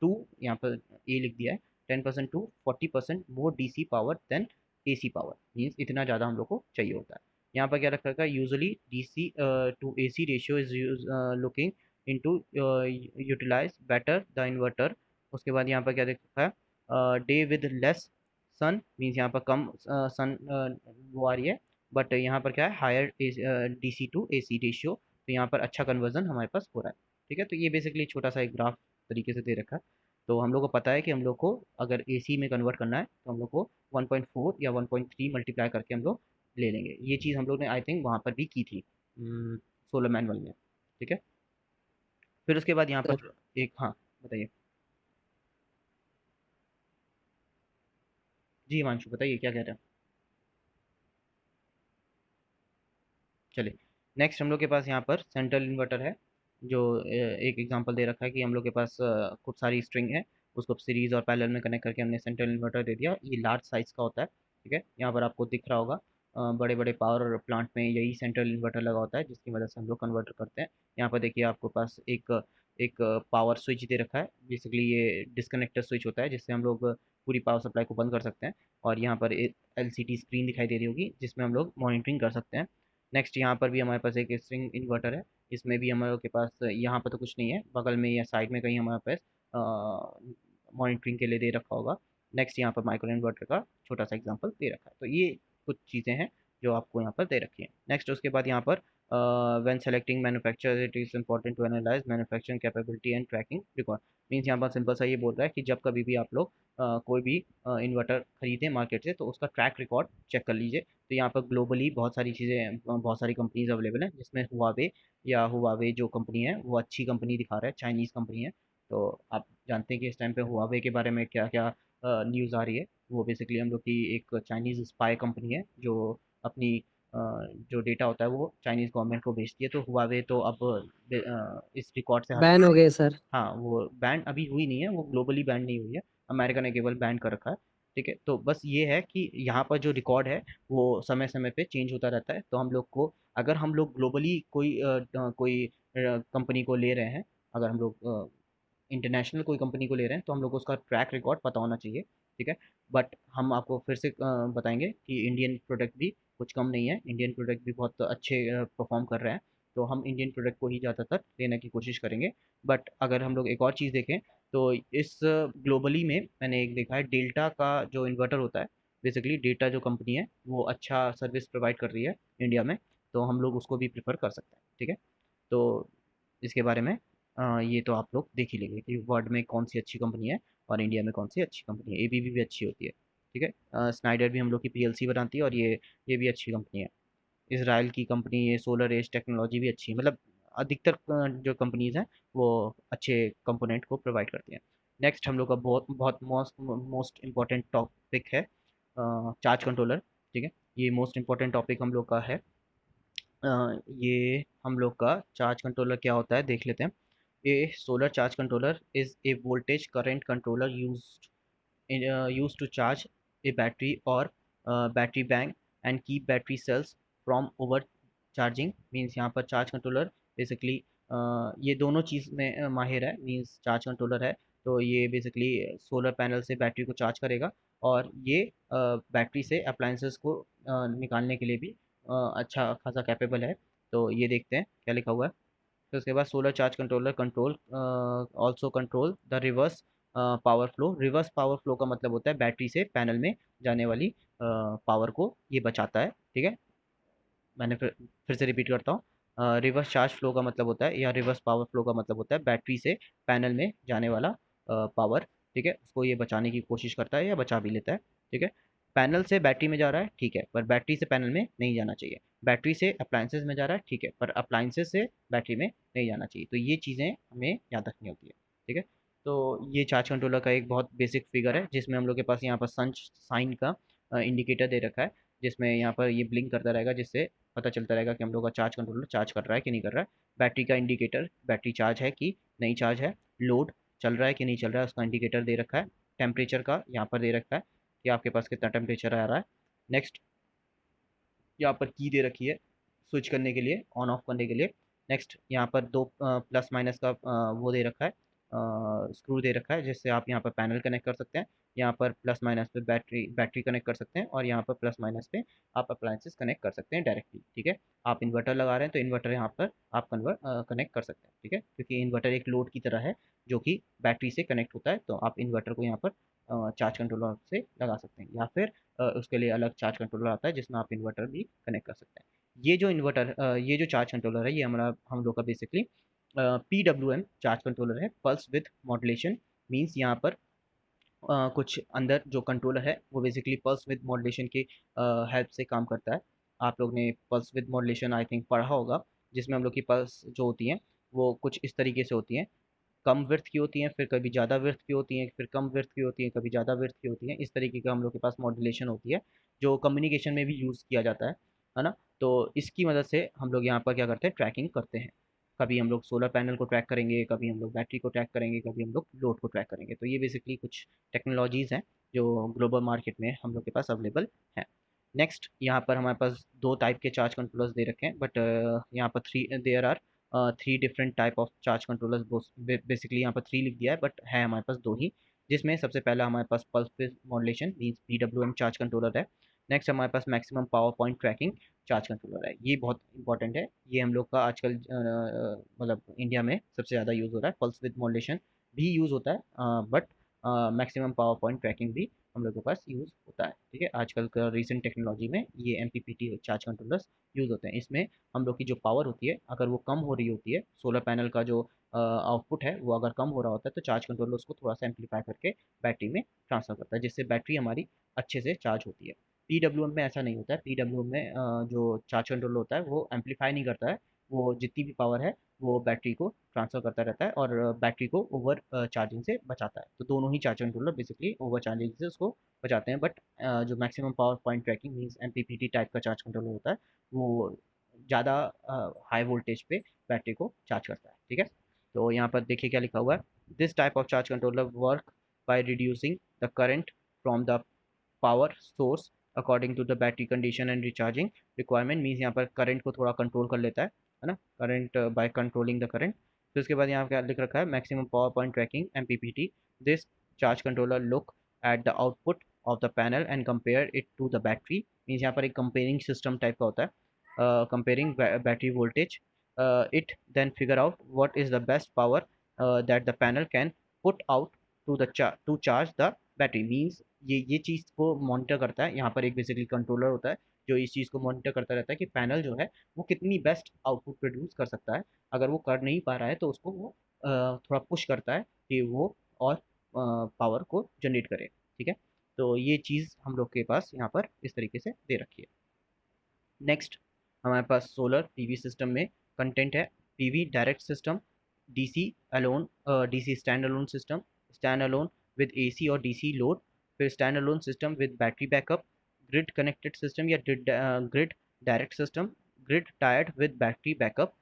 टू, यहाँ पर ए लिख दिया है, 10% to 40% more DC power than AC power, means इतना ज़्यादा हम लोग को चाहिए होता है। यहाँ पर क्या रखा है, usually DC to AC ratio is looking into utilise better the inverter. उसके बाद यहाँ पर क्या रखा है, day with less sun, means यहाँ पर कम सन वो आ रही है, बट यहाँ पर क्या है, higher DC to AC ratio, तो यहाँ पर अच्छा कन्वर्जन हमारे पास हो रहा है। ठीक है, तो ये बेसिकली छोटा सा एक ग्राफ तरीके से दे रखा है। तो हम लोग को पता है कि हम लोग को अगर एसी में कन्वर्ट करना है तो हम लोग को 1.4 या 1.3 मल्टीप्लाई करके हम लोग ले लेंगे। ये चीज़ हम लोग ने आई थिंक वहाँ पर भी की थी सोलर मैनुअल में। ठीक है, फिर उसके बाद यहाँ सर पर एक, हाँ बताइए। जी हिमांशु बताइए क्या कह रहे हैं। चलिए, नेक्स्ट हम लोग के पास यहाँ पर सेंट्रल इन्वर्टर है, जो एक एग्जांपल दे रखा है कि हम लोग के पास खूब सारी स्ट्रिंग है, उसको सीरीज और पैरेलल में कनेक्ट करके हमने सेंट्रल इन्वर्टर दे दिया। ये लार्ज साइज़ का होता है, ठीक है। यहाँ पर आपको दिख रहा होगा बड़े बड़े पावर प्लांट में यही सेंट्रल इन्वर्टर लगा होता है, जिसकी वजह से हम लोग कन्वर्टर करते हैं। यहाँ पर देखिए आपके पास एक एक पावर स्विच दे रखा है, बेसिकली ये डिस्कनेक्टर स्विच होता है, जिससे हम लोग पूरी पावर सप्लाई को बंद कर सकते हैं। और यहाँ पर एक एलसीडी स्क्रीन दिखाई दे रही होगी, जिसमें हम लोग मॉनिटरिंग कर सकते हैं। नेक्स्ट यहाँ पर भी हमारे पास एक स्ट्रिंग इन्वर्टर है, इसमें भी हमारे के पास यहाँ पर तो कुछ नहीं है, बगल में या साइड में कहीं हमारे पास मॉनिटरिंग के लिए दे रखा होगा। नेक्स्ट यहाँ पर माइक्रो इन्वर्टर का छोटा सा एग्जांपल दे रखा है। तो ये कुछ चीज़ें हैं जो आपको यहाँ पर दे रखी हैं। नेक्स्ट उसके बाद यहाँ पर when selecting manufacturer it is important to analyse manufacturing capability and tracking record. Means यहाँ पर सिंपल सा ये बोल रहा है कि जब कभी भी आप लोग कोई भी इन्वर्टर खरीदें मार्केट से, तो उसका ट्रैक रिकॉर्ड चेक कर लीजिए। तो यहाँ पर ग्लोबली बहुत सारी चीज़ें, बहुत सारी कंपनीज अवेलेबल हैं, जिसमें हुआवे या हुआवे जो कंपनी है वो अच्छी कंपनी दिखा रहा है, चाइनीज़ कंपनी है। तो आप जानते हैं कि इस टाइम पे हुआवे के बारे में क्या क्या न्यूज़ आ रही है। वो बेसिकली हम लोग की एक चाइनीज़ स्पाई कंपनी है, जो अपनी जो डेटा होता है वो चाइनीज़ गवर्नमेंट को भेजती है। तो हुआवे तो अब इस रिकॉर्ड से हट बैन हो गए सर। हाँ, वो बैन अभी हुई नहीं है, वो ग्लोबली बैन नहीं हुई है, अमेरिका ने केवल बैन कर रखा है, ठीक है। तो बस ये है कि यहाँ पर जो रिकॉर्ड है वो समय समय पे चेंज होता रहता है। तो हम लोग को, अगर हम लोग ग्लोबली कोई कंपनी को ले रहे हैं, अगर हम लोग इंटरनेशनल कोई कंपनी को ले रहे हैं, तो हम लोग को उसका ट्रैक रिकॉर्ड पता होना चाहिए, ठीक है। बट हम आपको फिर से बताएंगे कि इंडियन प्रोडक्ट भी कुछ कम नहीं है, इंडियन प्रोडक्ट भी बहुत अच्छे परफॉर्म कर रहे हैं। तो हम इंडियन प्रोडक्ट को ही ज़्यादातर लेने की कोशिश करेंगे। बट अगर हम लोग एक और चीज़ देखें, तो इस ग्लोबली में मैंने एक देखा है, डेल्टा का जो इन्वर्टर होता है, बेसिकली डेल्टा जो कंपनी है वो अच्छा सर्विस प्रोवाइड कर रही है इंडिया में, तो हम लोग उसको भी प्रेफर कर सकते हैं, ठीक है। तो इसके बारे में ये तो आप लोग देख ही लेंगे कि वर्ल्ड में कौन सी अच्छी कंपनी है और इंडिया में कौन सी अच्छी कंपनी है। एबीबी भी अच्छी होती है, ठीक है। स्नाइडर भी हम लोग की पीएलसी बनाती है, और ये भी अच्छी कंपनी है। इसराइल की कंपनी ये सोलर एज टेक्नोलॉजी भी अच्छी है, मतलब अधिकतर जो कंपनीज हैं वो अच्छे कंपोनेंट को प्रोवाइड करती हैं। नेक्स्ट हम लोग का बहुत बहुत मोस्ट मोस्ट इम्पॉर्टेंट टॉपिक है चार्ज कंट्रोलर, ठीक है। ये मोस्ट इम्पॉर्टेंट टॉपिक हम लोग का है। ये हम लोग का चार्ज कंट्रोलर क्या होता है देख लेते हैं। A solar charge controller is a voltage current controller used to charge a battery or battery bank and keep battery cells from overcharging। Means यहाँ पर चार्ज कंट्रोलर बेसिकली ये दोनों चीज़ में माहिर है। मीन्स चार्ज कंट्रोलर है तो ये बेसिकली सोलर पैनल से बैटरी को चार्ज करेगा, और ये बैटरी से अप्लायंसेस को निकालने के लिए भी अच्छा खासा कैपेबल है। तो ये देखते हैं क्या लिखा हुआ है। फिर उसके बाद solar charge controller control also control the reverse power flow. Reverse power flow का मतलब होता है बैटरी से पैनल में जाने वाली पावर को ये बचाता है, ठीक है। मैंने फिर से रिपीट करता हूँ। रिवर्स चार्ज फ्लो का मतलब होता है, या रिवर्स पावर फ्लो का मतलब होता है बैटरी से पैनल में जाने वाला पावर, ठीक है, उसको ये बचाने की कोशिश करता है या बचा भी लेता है, ठीक है। पैनल से बैटरी में जा रहा है, ठीक है, पर बैटरी से पैनल में नहीं जाना चाहिए। बैटरी से अप्लायंसेस में जा रहा है, ठीक है, पर अप्लायंसेस से बैटरी में नहीं जाना चाहिए। तो ये चीज़ें हमें याद रखनी होती है, ठीक है। तो ये चार्ज कंट्रोलर का एक बहुत बेसिक फिगर है, जिसमें हम लोग के पास यहाँ पर सन साइन का इंडिकेटर दे रखा है, जिसमें यहाँ पर ये ब्लिंक करता रहेगा, जिससे पता चलता रहेगा कि हम लोग का चार्ज कंट्रोलर चार्ज कर रहा है कि नहीं कर रहा है। बैटरी का इंडिकेटर, बैटरी चार्ज है कि नहीं चार्ज है। लोड चल रहा है कि नहीं चल रहा है, उसका इंडिकेटर दे रखा है। टेम्परेचर का यहाँ पर दे रखा है कि आपके पास कितना टेम्परेचर आ रहा है। नेक्स्ट यहाँ पर की दे रखी है स्विच करने के लिए, ऑन ऑफ करने के लिए। नेक्स्ट यहाँ पर दो प्लस माइनस का वो दे रखा है, स्क्रू दे रखा है, जिससे आप यहाँ पर पैनल कनेक्ट कर सकते हैं। यहाँ पर प्लस माइनस पे बैटरी बैटरी कनेक्ट कर सकते हैं, और यहाँ पर प्लस माइनस पे आप अप्लायंसेस कनेक्ट कर सकते हैं डायरेक्टली, ठीक है। आप इन्वर्टर लगा रहे हैं तो इन्वर्टर यहाँ पर आप कनेक्ट कर सकते हैं, ठीक है, क्योंकि इन्वर्टर एक लोड की तरह है जो कि बैटरी से कनेक्ट होता है। तो आप इन्वर्टर को यहाँ पर चार्ज कंट्रोलर से लगा सकते हैं, या फिर उसके लिए अलग चार्ज कंट्रोलर आता है जिसमें आप इन्वर्टर भी कनेक्ट कर सकते हैं। ये जो चार्ज कंट्रोलर है, ये हमारा हम लोग का बेसिकली PWM चार्ज कंट्रोलर है, पल्स विद मॉड्यूलेशन। मीन्स यहाँ पर कुछ अंदर जो कंट्रोलर है वो बेसिकली पल्स विद मॉड्यूलेशन की हेल्प से काम करता है। आप लोग ने pulse with modulation I think पढ़ा होगा, जिसमें हम लोग की पल्स जो होती हैं वो कुछ इस तरीके से होती हैं। कम विड्थ की होती हैं, फिर कभी ज़्यादा विड्थ की होती हैं, फिर कम विड्थ की होती हैं, कभी ज़्यादा विड्थ की होती हैं। इस तरीके का हम लोग के पास मॉड्यूलेशन होती है जो कम्युनिकेशन में भी यूज़ किया जाता है ना। तो इसकी मदद से हम लोग यहाँ पर क्या करते हैं, ट्रैकिंग करते हैं। कभी हम लोग सोलर पैनल को ट्रैक करेंगे, कभी हम लोग बैटरी को ट्रैक करेंगे, कभी हम लोग लोड को ट्रैक करेंगे। तो ये बेसिकली कुछ टेक्नोलॉजीज़ हैं जो ग्लोबल मार्केट में हम लोग के पास अवेलेबल हैं। नेक्स्ट यहाँ पर हमारे पास दो टाइप के चार्ज कंट्रोलर्स दे रखे हैं, बट यहाँ पर there are 3 different type of charge controllers. Basically यहाँ पर 3 लिख दिया है, बट है हमारे पास 2 ही। जिसमें सबसे पहला हमारे पास pulse width modulation means PWM charge controller है। नेक्स्ट हमारे पास maximum power point tracking charge controller है। ये बहुत इंपॉर्टेंट है, ये हम लोग का आजकल मतलब इंडिया में सबसे ज़्यादा यूज़ हो रहा है। पल्स विड्थ मॉड्यूलेशन भी यूज़ होता है, but maximum power point trekking भी हम लोग के पास यूज़ होता है। ठीक है, आजकल का रीसेंट टेक्नोलॉजी में ये MPPT चार्ज कंट्रोलर्स यूज़ होते हैं। इसमें हम लोग की जो पावर होती है, अगर वो कम हो रही होती है, सोलर पैनल का जो आउटपुट है वो अगर कम हो रहा होता है, तो चार्ज कंट्रोलर उसको थोड़ा सा एम्पलीफाई करके बैटरी में ट्रांसफ़र करता है, जिससे बैटरी हमारी अच्छे से चार्ज होती है। PWM में ऐसा नहीं होता है। PWM में जो चार्ज कंट्रोलर होता है वो एम्पलीफाई नहीं करता है, वो जितनी भी पावर है वो बैटरी को ट्रांसफ़र करता रहता है और बैटरी को ओवर चार्जिंग से बचाता है। तो दोनों ही charge controller basically over charging से उसको बचाते हैं। बट जो maximum power point tracking means MPPT type का चार्ज कंट्रोलर होता है, वो ज़्यादा हाई वोल्टेज पे बैटरी को चार्ज करता है। ठीक है, तो यहाँ पर देखिए क्या लिखा हुआ है। This type of charge controller work by reducing the current from the power source according to the battery condition and recharging requirement. Means यहाँ पर करंट को थोड़ा कंट्रोल कर लेता है ना, current by controlling the current. फिर उसके बाद यहाँ क्या लिख रखा है, maximum power point tracking MPPT। This charge controller look at the output of the panel and compare it to the battery. Means यहाँ पर एक कंपेयरिंग सिस्टम टाइप का होता है, comparing battery voltage. It then figure out what is the best power that the panel can put out to charge the battery. Means ये चीज़ को monitor करता है। यहाँ पर एक बेसिकली कंट्रोलर होता है जो इस चीज़ को मॉनिटर करता रहता है कि पैनल जो है वो कितनी बेस्ट आउटपुट प्रोड्यूस कर सकता है। अगर वो कर नहीं पा रहा है तो उसको वो थोड़ा पुश करता है कि वो और पावर को जनरेट करे। ठीक है, तो ये चीज़ हम लोग के पास यहाँ पर इस तरीके से दे रखी है। नेक्स्ट हमारे पास सोलर PV सिस्टम में कंटेंट है। PV direct system, DC alone, DC stand alone system, stand alone with AC और DC लोड, फिर stand alone system with battery backup, grid connected system या ग्रिड डायरेक्ट सिस्टम, ग्रिड टायर्ड with battery backup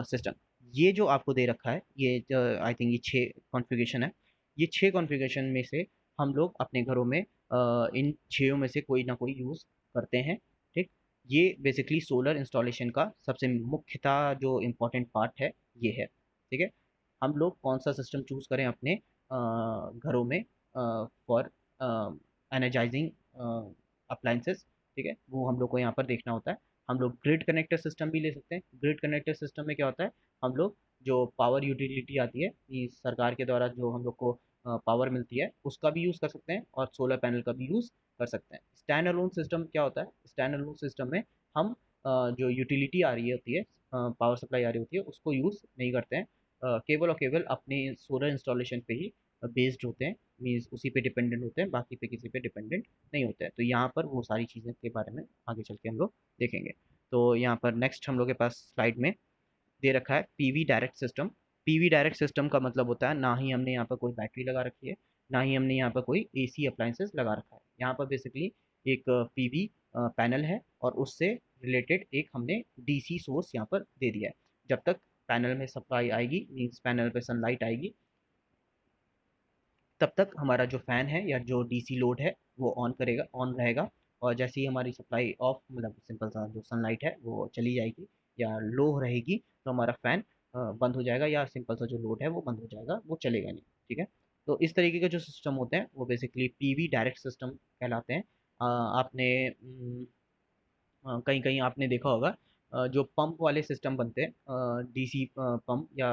system. ये जो आपको दे रखा है, ये आई थिंक ये 6 कॉन्फ़िगरेशन है। ये 6 कॉन्फ़िगरेशन में से हम लोग अपने घरों में इन 6 में से कोई ना कोई यूज़ करते हैं। ठीक, ये बेसिकली सोलर इंस्टॉलेशन का सबसे मुख्यतः जो इम्पोर्टेंट पार्ट है ये है। ठीक है, हम लोग कौन सा सिस्टम चूज़ करें अपने घरों में फॉर एनर्जाइजिंग अप्लाइंसेस। ठीक है, वो हम लोग को यहाँ पर देखना होता है। हम लोग ग्रिड कनेक्टर सिस्टम भी ले सकते हैं। ग्रिड कनेक्टर सिस्टम में क्या होता है, हम लोग जो पावर यूटिलिटी आती है ये सरकार के द्वारा जो हम लोग को पावर मिलती है उसका भी यूज़ कर सकते हैं और सोलर पैनल का भी यूज़ कर सकते हैं। स्टैंड अलोन सिस्टम क्या होता है, स्टैंड अलोन सिस्टम में हम जो यूटिलिटी आ रही होती है, पावर सप्लाई आ रही होती है, उसको यूज़ नहीं करते हैं। केवल और केवल अपने सोलर इंस्टॉलेशन पे ही बेस्ड होते हैं, मीन्स उसी पे डिपेंडेंट होते हैं, बाकी पे किसी पे डिपेंडेंट नहीं होते हैं। तो यहाँ पर वो सारी चीज़ें के बारे में आगे चल के हम लोग देखेंगे। तो यहाँ पर नेक्स्ट हम लोग के पास स्लाइड में दे रखा है PV direct system. PV direct system का मतलब होता है ना ही हमने यहाँ पर कोई बैटरी लगा रखी है, ना ही हमने यहाँ पर कोई AC अप्लाइंसेस लगा रखा है। यहाँ पर बेसिकली एक PV पैनल है और उससे रिलेटेड एक हमने DC सोर्स यहाँ पर दे दिया है। जब तक पैनल में सप्लाई आएगी, मीन्स पैनल पे सनलाइट आएगी, तब तक हमारा जो फ़ैन है या जो DC लोड है वो ऑन रहेगा। और जैसे ही हमारी सप्लाई ऑफ मतलब सिंपल सा जो सनलाइट है वो चली जाएगी या लो रहेगी, तो हमारा फ़ैन बंद हो जाएगा या सिंपल सा जो लोड है वो बंद हो जाएगा, वो चलेगा नहीं। ठीक है, तो इस तरीके के जो सिस्टम होते हैं वो बेसिकली PV डायरेक्ट सिस्टम कहलाते हैं। आपने कहीं कहीं आपने देखा होगा जो पंप वाले सिस्टम बनते हैं, DC पंप या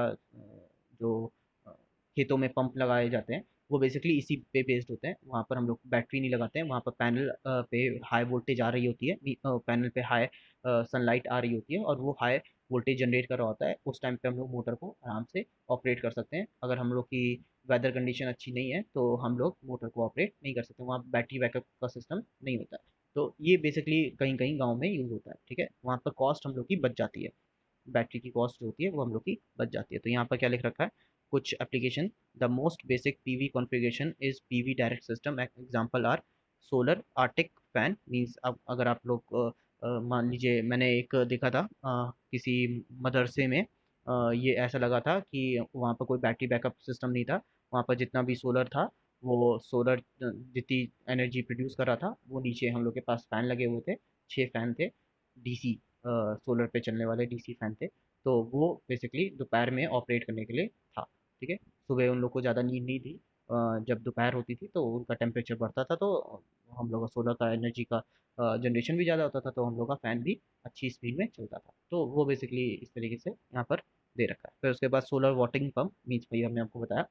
जो अ, खेतों में पंप लगाए जाते हैं, वो बेसिकली इसी पे बेस्ड होते हैं। वहाँ पर हम लोग बैटरी नहीं लगाते हैं, वहाँ पर पैनल पे हाई वोल्टेज आ रही होती है, पैनल पे हाई सनलाइट आ रही होती है और वो हाई वोल्टेज जनरेट कर रहा होता है। उस टाइम पे हम लोग मोटर को आराम से ऑपरेट कर सकते हैं। अगर हम लोग की वेदर कंडीशन अच्छी नहीं है तो हम लोग मोटर को ऑपरेट नहीं कर सकते, वहाँ बैटरी बैकअप का सिस्टम नहीं होता है। तो ये बेसिकली कहीं कहीं गांव में यूज़ होता है। ठीक है, वहाँ पर कॉस्ट हम लोग की बच जाती है, बैटरी की कॉस्ट जो होती है वो हम लोग की बच जाती है। तो यहाँ पर क्या लिख रखा है, कुछ application, the most basic PV configuration is PV direct system, example are solar attic fan. Means अब अगर आप लोग मान लीजिए, मैंने एक देखा था किसी मदरसे में, ये ऐसा लगा था कि वहाँ पर कोई बैटरी बैकअप सिस्टम नहीं था। वहाँ पर जितना भी सोलर था, वो सोलर जितनी एनर्जी प्रोड्यूस कर रहा था, वो नीचे हम लोग के पास फ़ैन लगे हुए थे, 6 फ़ैन थे, डीसी सोलर पे चलने वाले डीसी फ़ैन थे। तो वो बेसिकली दोपहर में ऑपरेट करने के लिए था, ठीक है। सुबह उन लोग को ज़्यादा नींद नहीं थी, जब दोपहर होती थी तो उनका टेम्परेचर बढ़ता था, तो हम लोग का सोलर का एनर्जी का जनरेशन भी ज़्यादा होता था, तो हम लोग का फ़ैन भी अच्छी स्पीड में चलता था। तो वो बेसिकली इस तरीके से यहाँ पर दे रखा है। फिर उसके बाद सोलर वाटरिंग पंप, मीन्स भैया हमने आपको बताया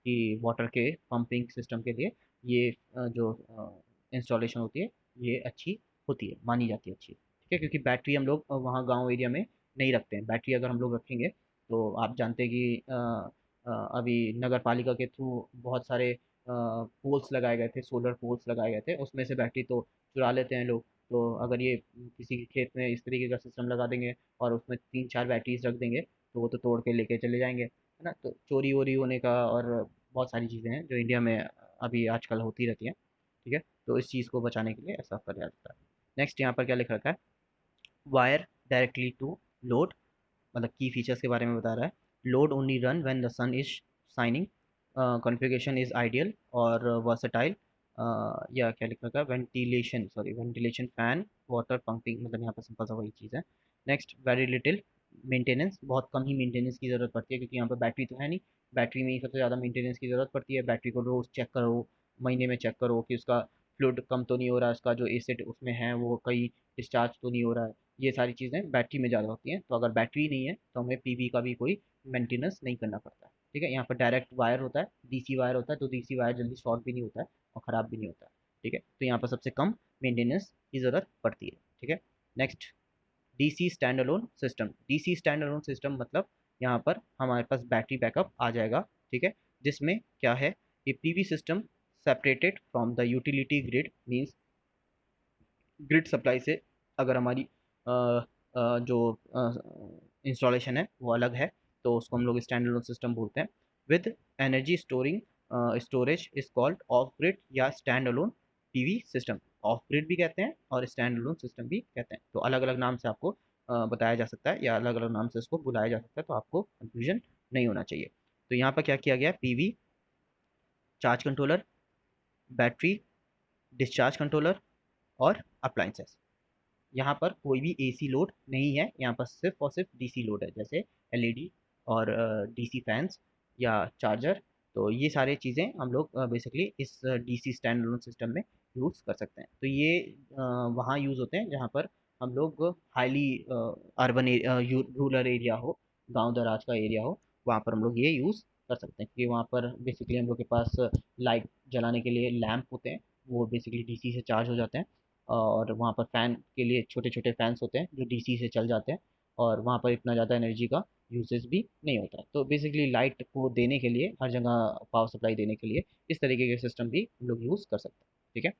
कि वाटर के पंपिंग सिस्टम के लिए ये जो इंस्टॉलेशन होती है, ये अच्छी होती है, मानी जाती है अच्छी, ठीक है। क्योंकि बैटरी हम लोग वहाँ गांव एरिया में नहीं रखते हैं। बैटरी अगर हम लोग रखेंगे तो आप जानते हैं कि अभी नगर पालिका के थ्रू बहुत सारे पोल्स लगाए गए थे, सोलर पोल्स लगाए गए थे, उसमें से बैटरी तो चुरा लेते हैं लोग। तो अगर ये किसी के खेत में इस तरीके का सिस्टम लगा देंगे और उसमें 3-4 बैटरीज रख देंगे, तो वो तो तोड़ के लेके चले जाएंगे, है ना। तो चोरी वोरी होने का और बहुत सारी चीज़ें हैं जो इंडिया में अभी आजकल होती रहती हैं, ठीक है। तो इस चीज़ को बचाने के लिए ऐसा किया जाता है। नेक्स्ट यहाँ पर क्या लिख रखा है, वायर डायरेक्टली टू लोड, मतलब की फीचर्स के बारे में बता रहा है। Load only run when the sun is shining, configuration is ideal और वर्सेटाइल, या क्या लिख रखा है, ventilation, sorry ventilation fan water pumping, मतलब यहाँ पर सिंपल सा वही चीज़ है। नेक्स्ट, वेरी लिटिल मेंटेनेंस, बहुत कम ही मेंटेनेंस की ज़रूरत पड़ती है, क्योंकि यहाँ पर बैटरी तो है नहीं। बैटरी में ही सबसे ज़्यादा मेंटेनेंस की ज़रूरत पड़ती है। बैटरी को रोज़ चेक करो, महीने में चेक करो कि उसका फ्लूइड कम तो नहीं हो रहा है, उसका जो एसिड उसमें है वो कहीं डिस्चार्ज तो नहीं हो रहा है। ये सारी चीज़ें बैटरी में ज़्यादा होती हैं। तो अगर बैटरी नहीं है तो हमें पीवी का भी कोई मेंटेनेंस नहीं करना पड़ता है, ठीक है। यहाँ पर डायरेक्ट वायर होता है, डीसी वायर होता है, तो डीसी वायर जल्दी शॉर्ट भी नहीं होता है और ख़राब भी नहीं होता है, ठीक है। तो यहाँ पर सबसे कम मेंटेनेंस की ज़रूरत पड़ती है, ठीक है। Next, DC stand alone system. DC stand alone system मतलब यहाँ पर हमारे पास बैटरी बैकअप आ जाएगा, ठीक है। जिसमें क्या है, ये PV system separated from the utility grid, means grid supply से अगर हमारी जो इंस्टॉलेशन है वो अलग है, तो उसको हम लोग स्टैंड अलोन सिस्टम बोलते हैं। With energy storing storage is called off grid या stand alone PV system. Off grid भी कहते हैं और स्टैंड अलोन सिस्टम भी कहते हैं। तो अलग अलग नाम से आपको बताया जा सकता है या अलग अलग नाम से इसको बुलाया जा सकता है, तो आपको कंफ्यूजन नहीं होना चाहिए। तो यहाँ पर क्या किया गया, PV charge controller, battery discharge controller और अप्लाइंसेस। यहाँ पर कोई भी एसी लोड नहीं है, यहाँ पर सिर्फ और सिर्फ डीसी लोड है, जैसे एलईडी और डीसी फैंस या चार्जर। तो ये सारी चीज़ें हम लोग बेसिकली इस डीसी स्टैंड अलोन सिस्टम में यूज़ कर सकते हैं। तो ये वहाँ यूज़ होते हैं जहाँ पर हम लोग हाईली अर्बन रूरल एरिया हो, गांव दराज का एरिया हो, वहाँ पर हम लोग ये यूज़ कर सकते हैं। क्योंकि वहाँ पर बेसिकली हम लोग के पास लाइट जलाने के लिए लैंप होते हैं, वो बेसिकली डीसी से चार्ज हो जाते हैं। और वहाँ पर फ़ैन के लिए छोटे छोटे फैंस होते हैं जो डीसी से चल जाते हैं, और वहाँ पर इतना ज़्यादा एनर्जी का यूसेज भी नहीं होता है। तो बेसिकली लाइट को देने के लिए, हर जगह पावर सप्लाई देने के लिए इस तरीके के सिस्टम भी हम लोग यूज़ कर सकते हैं, ठीक है।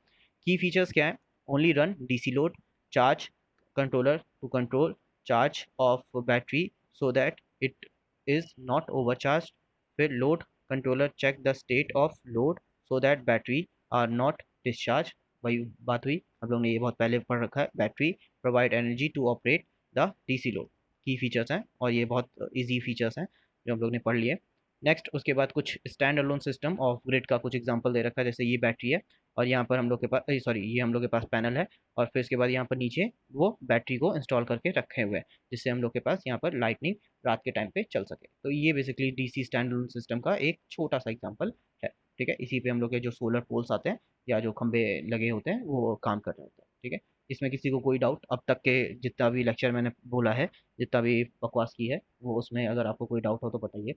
की फीचर्स क्या है, only run DC load, charge controller to control charge of battery so that it is not overcharge. फिर load controller check the state of load so that battery are not discharge. वही बात हुई, हम लोग ने ये बहुत पहले पढ़ रखा है। Battery provide energy to operate the DC load, key features हैं और ये बहुत इजी फीचर्स हैं जो हम लोग ने पढ़ लिए। नेक्स्ट, उसके बाद कुछ stand alone system off grid का कुछ एग्जांपल दे रखा है, जैसे ये बैटरी है और यहाँ पर हम लोग के पास, सॉरी, ये हम लोग के पास पैनल है, और फिर इसके बाद यहाँ पर नीचे वो बैटरी को इंस्टॉल करके रखे हुए हैं, जिससे हम लोग के पास यहाँ पर लाइटनिंग रात के टाइम पे चल सके। तो ये basically DC stand alone system का एक छोटा सा एग्जाम्पल है, ठीक है। इसी पे हम लोग के जो सोलर पोल्स आते हैं या जो खंबे लगे होते हैं वो काम कर रहे होते हैं, ठीक है। इसमें किसी को कोई डाउट, अब तक के जितना भी लेक्चर मैंने बोला है, जितना भी बकवास की है, वो उसमें अगर आपको कोई डाउट हो तो बताइए।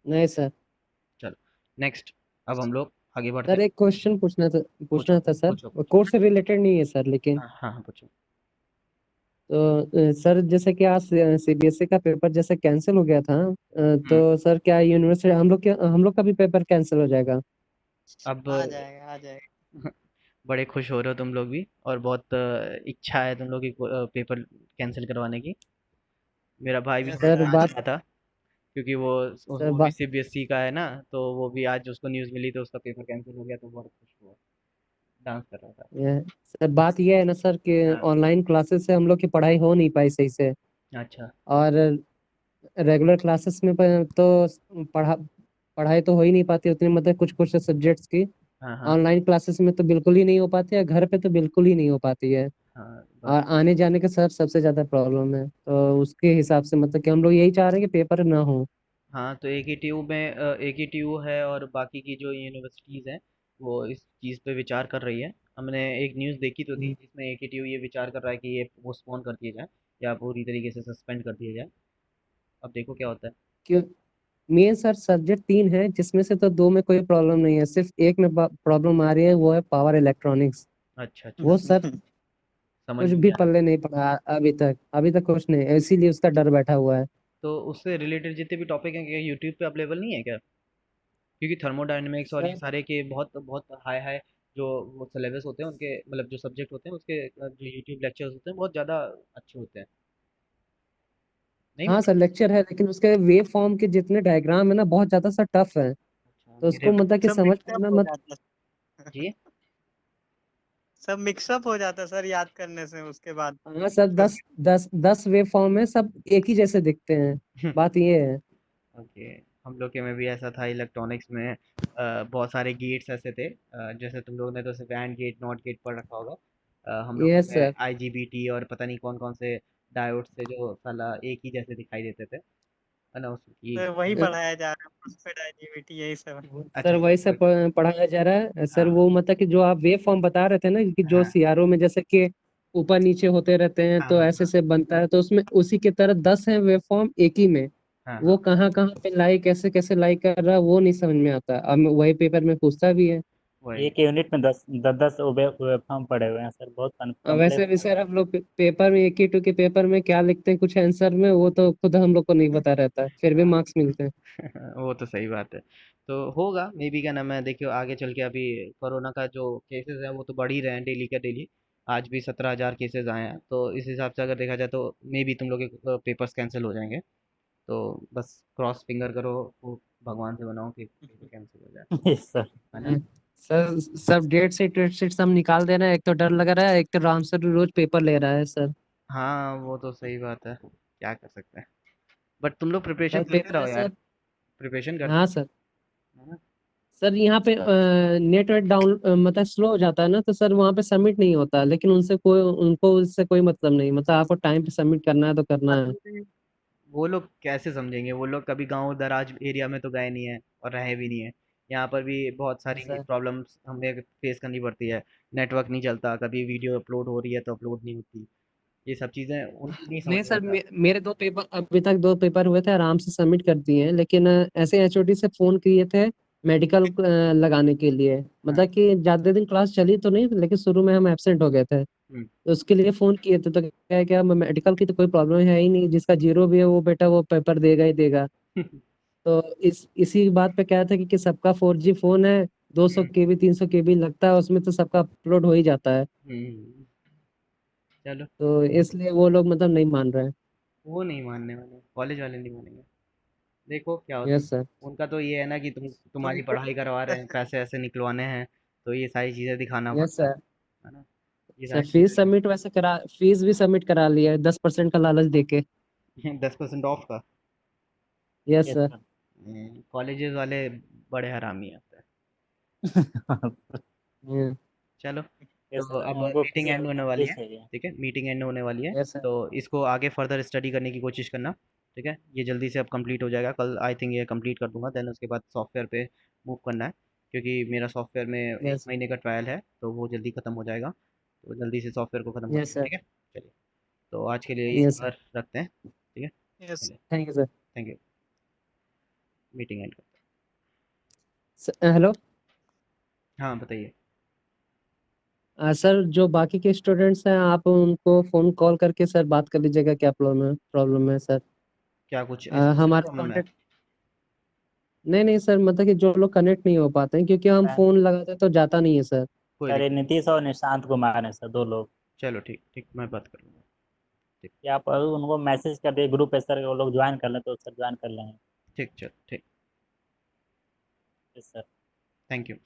नहीं सर। चलो नेक्स्ट, अब हम लोग आगे बढ़ते सर हैं। एक क्वेश्चन पूछो पूछना था सर, पूछो पूछो। कोर्स से रिलेटेड नहीं है सर, लेकिन हाँ हाँ हाँ, पूछो। तो सर जैसे कि आज सीबीएसई का पेपर जैसे कैंसिल हो गया था, तो सर क्या यूनिवर्सिटी हम लोग का भी पेपर कैंसिल हो जाएगा? अब आ जाएगा आ जाएगा। बड़े खुश हो रहे हो तुम लोग भी, और बहुत इच्छा है तुम लोग की पेपर कैंसिल करवाने की। मेरा भाई भी वैसे सर सोच बात रहा था क्योंकि वो सर वो भी सीबीएसई का है ना, तो वो भी आज उसको न्यूज़ मिली तो उसका पेपर कैंसिल हो गया, तो बहुत खुश हुआ, डांस कर रहा था। सर बात ये है ना सर कि हाँ। ऑनलाइन क्लासेस से हम लोग की पढ़ाई हो नहीं पाई सही से। अच्छा। और रेगुलर क्लासेस में तो पढ़ा पढ़ाई तो हो ही नहीं पाती उतनी, मतलब कुछ कुछ सब्जेक्ट्स की। हाँ हाँ ऑनलाइन क्लासेस में तो बिल्कुल ही नहीं हो पाती है, घर पे तो बिल्कुल ही नहीं हो पाती है। हाँ, बस। और आने जाने का सर सबसे ज्यादा प्रॉब्लम है, तो उसके हिसाब से मतलब कि हम लोग यही चाह रहे हैं कि पेपर ना हो। हाँ, तो AKTU में AKTU है और बाकी की जो यूनिवर्सिटीज़ हैं वो इस चीज़ पे विचार कर रही है। हमने एक न्यूज़ देखी तो थी हम्म। जिसमें AKTU ये विचार कर रहा है कि ये पोस्टपोन कर दिया जाए या पूरी तरीके से सस्पेंड कर दिया जाए। अब देखो क्या होता है। क्यों? मेन सर सब्जेक्ट 3 है, जिसमें से तो 2 में कोई प्रॉब्लम नहीं है, सिर्फ एक में प्रॉब्लम आ रही है, वो है पावर इलेक्ट्रॉनिक्स। अच्छा अच्छा। वो सर समझ कुछ में भी नहीं आ रहा। पल्ले नहीं पड़ा अभी तक कुछ नहीं, इसीलिए उसका डर बैठा हुआ है। तो उससे रिलेटेड जितने भी टॉपिक हैं क्या यूट्यूब पे अवेलेबल नहीं है क्या? क्योंकि थर्मोडायनेमिक्स और ये सर सारे के बहुत बहुत हाई हाई जो वो सिलेबस होते हैं उनके, मतलब जो सब्जेक्ट होते हैं उसके जो यूट्यूब लेक्चर्स होते हैं बहुत ज़्यादा अच्छे होते हैं। नहीं हाँ मतलब। सर लेक्चर है, लेकिन उसके वेव फॉर्म के जितने डायग्राम है ना बहुत ज्यादा सर टफ है। अच्छा, तो मेरे। उसको मतलब कि सब समझ मिक्सअप पाना हो मत। जाता है। जी। सब मिक्सअप हो जाता है सर याद करने से उसके बाद। हाँ सर, 10 वेव फॉर्म है, सब एक ही जैसे दिखते हैं। बात ये है। ओके। हम लोग के में भी ऐसा था इलेक्ट्रॉनिक्स में। बहुत सारे गेट्स ऐसे थे, जैसे तुम लोग ने तो सिर्फ एंड गेट नॉट गेट पढ़ रखा होगा। हम लोग यस में सर। IGBT और पता नहीं कौन कौन से डायोड से जो साला एक ही जैसे दिखाई देते थे, है ना उसकी। तो वही पढ़ाया जा रहा है, MOSFET IGBT यही सब है। अच्छा सर वही सब पढ़ाया जा रहा है सर। हाँ वो मतलब कि जो आप वेव फॉर्म बता रहे थे ना, कि जो हाँ सीआरओ में जैसे कि ऊपर नीचे होते रहते हैं हाँ तो हाँ ऐसे हाँ से बनता है, तो उसमें उसी की तरह 10 है वेव फॉर्म एक ही में। हाँ वो हाँ, कहाँ कहाँ पे लाई कैसे कैसे लाई कर रहा है वो नहीं समझ में आता, अब वही पेपर में पूछता भी है। वही। एक यूनिट में 10 वेबफॉर्म पड़े हुए हैं सर, बहुत और वैसे कॉम्प्लेक्स भी है। सर हम लोग पेपर में 1 के पेपर में क्या लिखते हैं कुछ आंसर में, वो तो खुद हम लोग को नहीं पता रहता है, फिर भी हाँ। मार्क्स मिलते हैं। वो तो सही बात है। तो होगा मे बी, क्या नाम है, देखियो आगे चल के अभी कोरोना का जो केसेस है वो तो बढ़ ही रहे हैं डेली का डेली। आज भी 17,000 केसेस आए हैं, तो इस हिसाब से अगर देखा जाए तो मे बी तुम लोग के पेपर्स कैंसिल हो जाएंगे। तो बस क्रॉस फिंगर करो, वो भगवान से बनाओ कि पेपर कैंसिल हो जाए, यस सर। है ना। हाँ। सर सब डेट शीट सब निकाल दे रहे हैं, एक तो डर लग रहा है, एक तो राम सर रोज पेपर ले रहा है सर। हाँ वो तो सही बात है, क्या कर सकते हैं। बट तुम लोग प्रिपरेशन सर करते पेपर है रहो यार, सर। प्रिपरेशन करते हाँ सर। रहो, है ना। सर यहाँ पे नेट वेट डाउन मतलब स्लो हो जाता है ना, तो सर वहाँ पे सबमिट नहीं होता, लेकिन उनको उससे कोई मतलब नहीं, मतलब आपको टाइम पे सबमिट करना है तो करना है। वो लोग कैसे समझेंगे, वो लोग कभी गांव दराज एरिया में तो गए नहीं है और रहे भी नहीं है। यहाँ पर भी बहुत सारी सर प्रॉब्लम्स हमें फेस करनी पड़ती है। नेटवर्क नहीं चलता, कभी वीडियो अपलोड हो रही है तो अपलोड नहीं होती। ये सब चीज़ें उनको नहीं समझ नहीं में सर, आता। मेरे 2 पेपर अभी तक 2 पेपर हुए थे, आराम से सबमिट कर दिए हैं, लेकिन ऐसे एचओडी से फोन किए थे मेडिकल लगाने के लिए, हाँ। मतलब कि ज्यादा दिन क्लास चली तो नहीं, लेकिन शुरू में हम एब्सेंट हो गए थे, हम्म। तो उसके लिए फोन किए थे, तो क्या है, क्या मेडिकल की तो कोई प्रॉब्लम है ही नहीं, जिसका जीरो भी है वो बेटा वो पेपर देगा ही देगा। तो इसी बात पे क्या था कि सबका 4G फोन है, 200 KB 300 KB लगता है उसमें, तो सबका अपलोड हो ही जाता है। हम्म, चलो। तो इसलिए वो लोग मतलब नहीं मान रहे हैं। वो नहीं मानने वाले, कॉलेज वाले नहीं मानेंगे। देखो क्या होता है। Yes sir. उनका तो ये है ना कि तुम्हारी तुमको पढ़ाई करवा रहे हैं, पैसे ऐसे निकलवाने हैं, तो ये सारी चीज़ें दिखाना यस पड़ता सर। है ना। ये सर सारी चीज़ें। फीस भी सबमिट करा लिया है 10% का लालच देके। 10% ऑफ का। Yes yes sir. Sir. Colleges वाले बड़े हरामी होते हैं। चलो। यस तो सर, अब उनको मीटिंग किसी एंड होने वाली नौकरी है। चाहिए। ठीक है, मीटिंग एंड होने वाली है। Yes sir. तो इसको आगे फर्दर स्टडी करने की कोशिश करना। ठीक है, ये जल्दी से अब कंप्लीट हो जाएगा, कल आई थिंक ये कंप्लीट कर दूंगा, देन उसके बाद सॉफ्टवेयर पे मूव करना है। क्योंकि मेरा सॉफ्टवेयर में एक यस। महीने का ट्रायल है, तो वो जल्दी ख़त्म हो जाएगा, तो जल्दी से सॉफ्टवेयर को ख़त्म कर यस देंगे। सर। ठीक है। चलिए, तो आज के लिए यहीं यस सर। पर रखते हैं। ठीक है। यस। चलिए। Thank you sir. Thank you. Meeting and करते हेलो। हैं। हाँ बताइए। सर जो बाकी के स्टूडेंट्स हैं आप उनको फोन कॉल करके सर बात कर लीजिएगा, क्या प्रॉब्लम है सर। क्या कुछ स्पेशल हमारा प्रॉब्लम है? कॉन्टेक्ट। नहीं नहीं सर, मतलब कि जो लोग कनेक्ट नहीं हो पाते हैं, क्योंकि हम फोन लगाते हैं तो जाता नहीं है सर। कोई सर ये दिक्कत। नीतीश और निशांत कुमार हैं सर, 2 लोग। चलो ठीक ठीक, मैं बात कर लूँगा। ठीक। क्या आप उनको मैसेज कर दिए ग्रुप पे सर, वो लोग ज्वाइन कर लें तो सर ज्वाइन कर लेंगे। ठीक, चल ठीक। सर। Thank you.